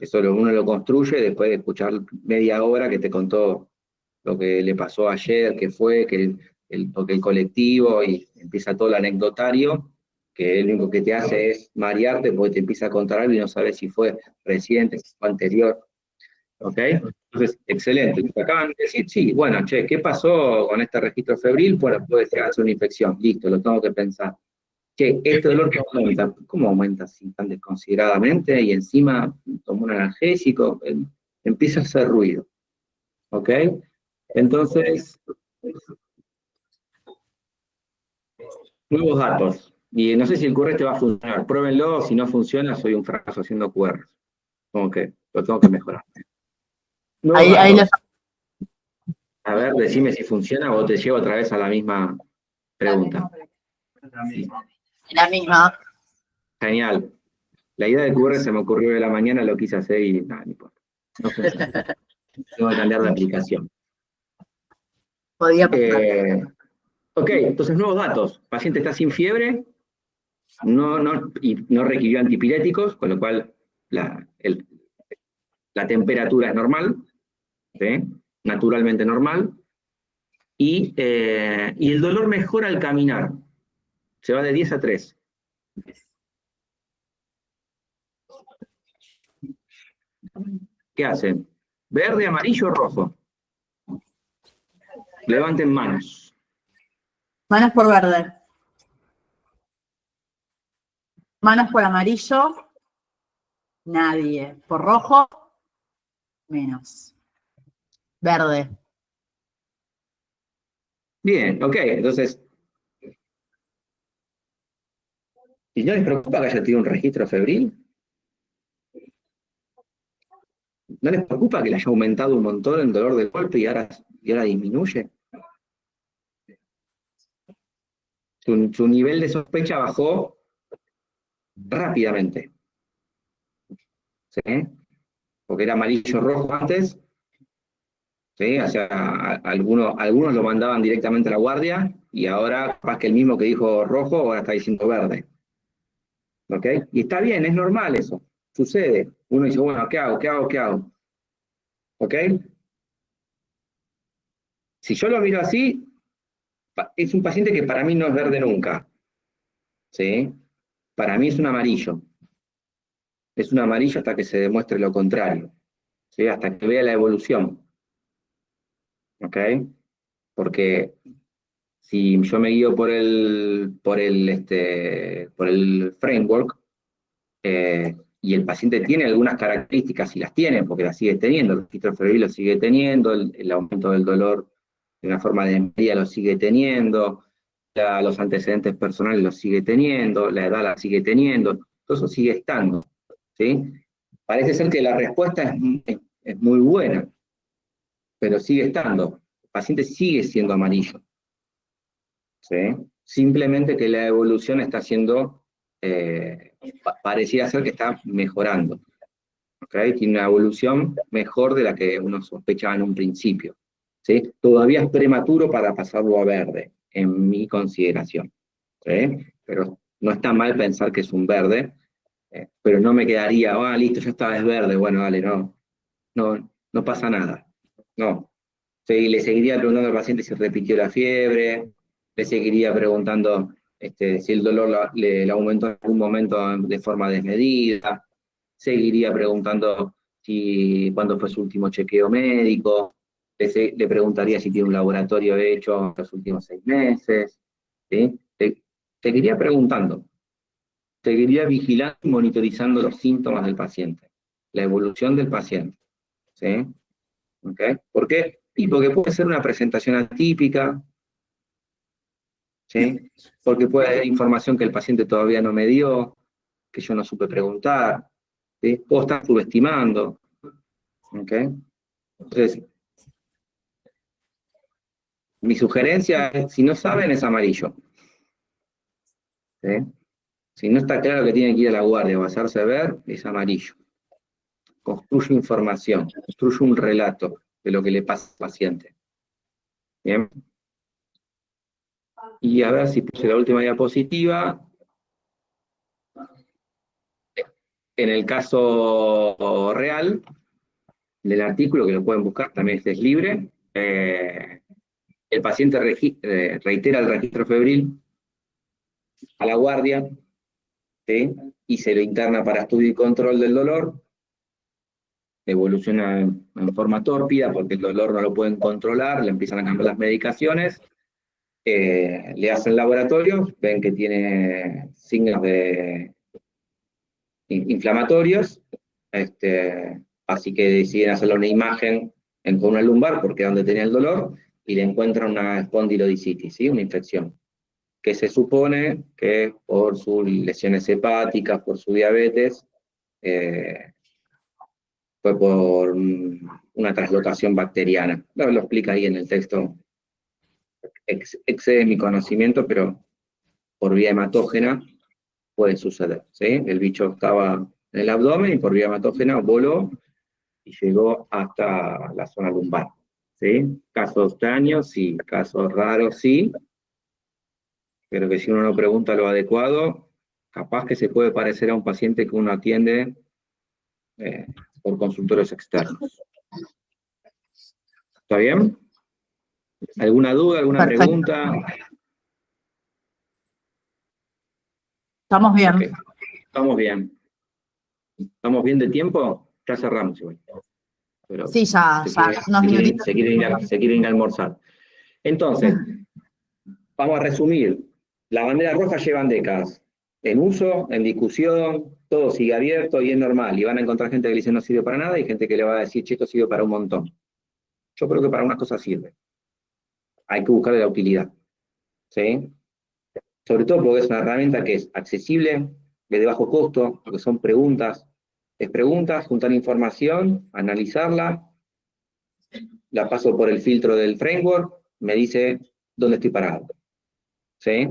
S2: Eso uno lo construye después de escuchar media hora que te contó lo que le pasó ayer, que fue, que porque el colectivo, y empieza todo el anecdotario, que lo único que te hace es marearte porque te empieza a contar algo y no sabes si fue reciente, si fue anterior. ¿Ok? Entonces, excelente. Te acaban de decir, sí, bueno, che, ¿qué pasó con este registro febril? Bueno, puede ser una infección. Listo, lo tengo que pensar. Che, este dolor que aumenta, ¿cómo aumenta así tan desconsideradamente? Y encima toma un analgésico, empieza a hacer ruido. ¿Ok? Entonces, nuevos datos. Y no sé si el QR te va a funcionar. Pruébenlo, si no funciona, soy un fracaso haciendo QR. Como que lo tengo que mejorar.
S3: Ahí lo...
S2: A ver, decime si funciona o te llevo otra vez a la misma pregunta.
S3: La misma.
S2: Genial. La idea de QR se me ocurrió de la mañana, lo quise hacer y nada, ni importa. No funciona. Tengo que cambiar de aplicación.
S3: Podía pasar.
S2: Ok, entonces nuevos datos. Paciente está sin fiebre, no requirió antipiréticos, con lo cual la temperatura es normal, ¿sí? Naturalmente normal, y el dolor mejora al caminar. Se va de 10 a 3. ¿Qué hacen? ¿Verde, amarillo o rojo? Levanten manos.
S3: Manos por verde. Manos por amarillo. Nadie. Por rojo. Menos. Verde.
S2: Bien, ok, entonces, ¿y no les preocupa que haya tenido un registro febril? ¿No les preocupa que le haya aumentado un montón el dolor del golpe y ahora disminuye? Su nivel de sospecha bajó rápidamente. ¿Sí? Porque era amarillo-rojo antes. ¿Sí? O sea, algunos lo mandaban directamente a la guardia y ahora, capaz que el mismo que dijo rojo, ahora está diciendo verde. ¿Ok? Y está bien, es normal eso. Sucede. Uno dice, bueno, ¿qué hago? ¿Qué hago? ¿Qué hago? ¿Ok? Si yo lo miro así, es un paciente que para mí no es verde nunca. ¿Sí? Para mí es un amarillo. Es un amarillo hasta que se demuestre lo contrario. ¿Sí? Hasta que vea la evolución. ¿Ok? Porque si yo me guío por el framework, y el paciente tiene algunas características, y las tiene, porque las sigue teniendo, el registro febril lo sigue teniendo, el aumento del dolor de una forma de medida lo sigue teniendo, los antecedentes personales los sigue teniendo, la edad la sigue teniendo, todo eso sigue estando, ¿sí? Parece ser que la respuesta es muy buena, pero sigue estando, el paciente sigue siendo amarillo, ¿sí? Simplemente que la evolución está siendo, pareciera ser que está mejorando, ¿okay? Tiene una evolución mejor de la que uno sospechaba en un principio, ¿sí? Todavía es prematuro para pasarlo a verde, en mi consideración, ¿sí? Pero no está mal pensar que es un verde, pero no me quedaría, listo, ya está, es verde, bueno, dale, no pasa nada, no. Sí, le seguiría preguntando al paciente si repitió la fiebre, le seguiría preguntando si el dolor le aumentó en algún momento de forma desmedida, seguiría preguntando cuándo fue su último chequeo médico, le preguntaría si tiene un laboratorio hecho en los últimos 6 meses, ¿sí? Seguiría preguntando, seguiría vigilando y monitorizando los síntomas del paciente, la evolución del paciente, ¿sí? ¿Ok? ¿Por qué? Y porque puede ser una presentación atípica, ¿sí? Porque puede haber información que el paciente todavía no me dio, que yo no supe preguntar, ¿sí? Puedo estar subestimando, ¿ok? Entonces, mi sugerencia es, si no saben, es amarillo, ¿sí? Si no está claro que tiene que ir a la guardia o hacerse ver, es amarillo. Construye información, construye un relato de lo que le pasa al paciente. ¿Bien? Y a ver si puse la última diapositiva. En el caso real del artículo, que lo pueden buscar, también este es libre, el paciente reitera el registro febril a la guardia, ¿sí? Y se lo interna para estudio y control del dolor. Evoluciona en forma tórpida porque el dolor no lo pueden controlar, le empiezan a cambiar las medicaciones, le hacen laboratorio, ven que tiene signos inflamatorios, así que deciden hacerle una imagen en columna lumbar porque es donde tenía el dolor, y le encuentran una espondilodicitis, ¿sí? Una infección, que se supone que por sus lesiones hepáticas, por su diabetes, fue por una translocación bacteriana. Lo explica ahí en el texto, excede mi conocimiento, pero por vía hematógena puede suceder, ¿sí? El bicho estaba en el abdomen y por vía hematógena voló y llegó hasta la zona lumbar, ¿sí? Casos extraños, sí, casos raros, sí, pero que si uno no pregunta lo adecuado, capaz que se puede parecer a un paciente que uno atiende por consultorios externos. ¿Está bien? ¿Alguna duda, alguna
S3: Perfecto.
S2: pregunta?
S3: Estamos bien.
S2: Okay. Estamos bien. ¿Estamos bien de tiempo? Ya cerramos igual. Pero
S3: Sí, ya, unos minutitos.
S2: se quieren ir a almorzar. Entonces, vamos a resumir. Las banderas rojas llevan décadas en uso, en discusión, todo sigue abierto y es normal. Y van a encontrar gente que le dice no sirve para nada y gente que le va a decir, che, esto sirve para un montón. Yo creo que para unas cosas sirve. Hay que buscarle la utilidad, ¿sí? Sobre todo porque es una herramienta que es accesible, de bajo costo, porque son preguntas. Es preguntas, juntar información, analizarla, la paso por el filtro del framework, me dice dónde estoy parado, ¿sí?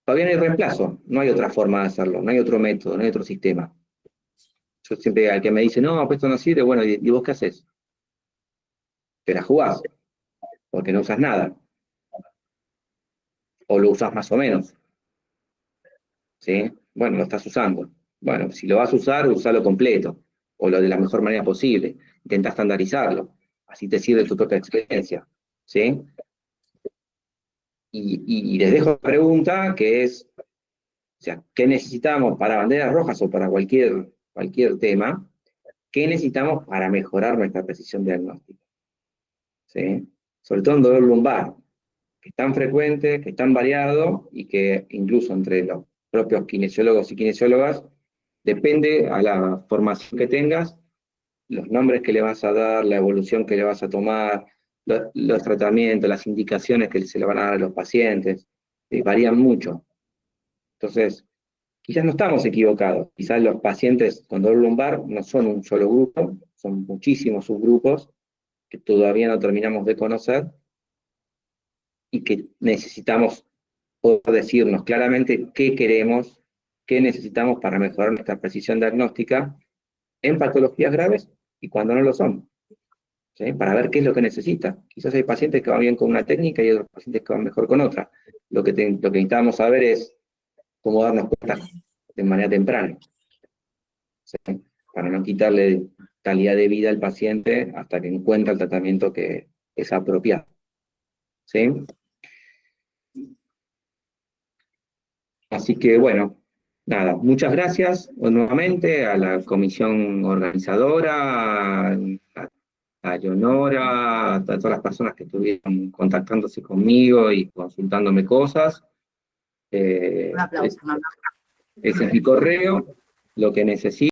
S2: Todavía no hay reemplazo, no hay otra forma de hacerlo, no hay otro método, no hay otro sistema. Yo siempre, al que me dice, no, pues esto no sirve, bueno, ¿y vos qué haces? Te la jugás, porque no usas nada. O lo usás más o menos, ¿sí? Bueno, lo estás usando. Bueno, si lo vas a usar, usalo completo, o lo de la mejor manera posible. Intenta estandarizarlo, así te sirve tu propia experiencia, ¿sí? Y les dejo la pregunta, que es, o sea, ¿qué necesitamos para banderas rojas o para cualquier tema? ¿Qué necesitamos para mejorar nuestra precisión diagnóstica? ¿Sí? Sobre todo en dolor lumbar, que es tan frecuente, que es tan variado, y que incluso entre los propios kinesiólogos y kinesiólogas, depende a la formación que tengas, los nombres que le vas a dar, la evolución que le vas a tomar, los tratamientos, las indicaciones que se le van a dar a los pacientes, varían mucho. Entonces, quizás no estamos equivocados, quizás los pacientes con dolor lumbar no son un solo grupo, son muchísimos subgrupos que todavía no terminamos de conocer y que necesitamos poder decirnos claramente qué queremos, qué necesitamos para mejorar nuestra precisión diagnóstica en patologías graves y cuando no lo son, ¿sí? Para ver qué es lo que necesita. Quizás hay pacientes que van bien con una técnica y otros pacientes que van mejor con otra. Lo que necesitamos saber es cómo darnos cuenta de manera temprana, ¿sí? Para no quitarle calidad de vida al paciente hasta que encuentra el tratamiento que es apropiado, ¿sí? Así que bueno, nada, muchas gracias nuevamente a la comisión organizadora, a a Leonora, a todas las personas que estuvieron contactándose conmigo y consultándome cosas.
S3: Un aplauso.
S2: Ese es mi correo, lo que necesito.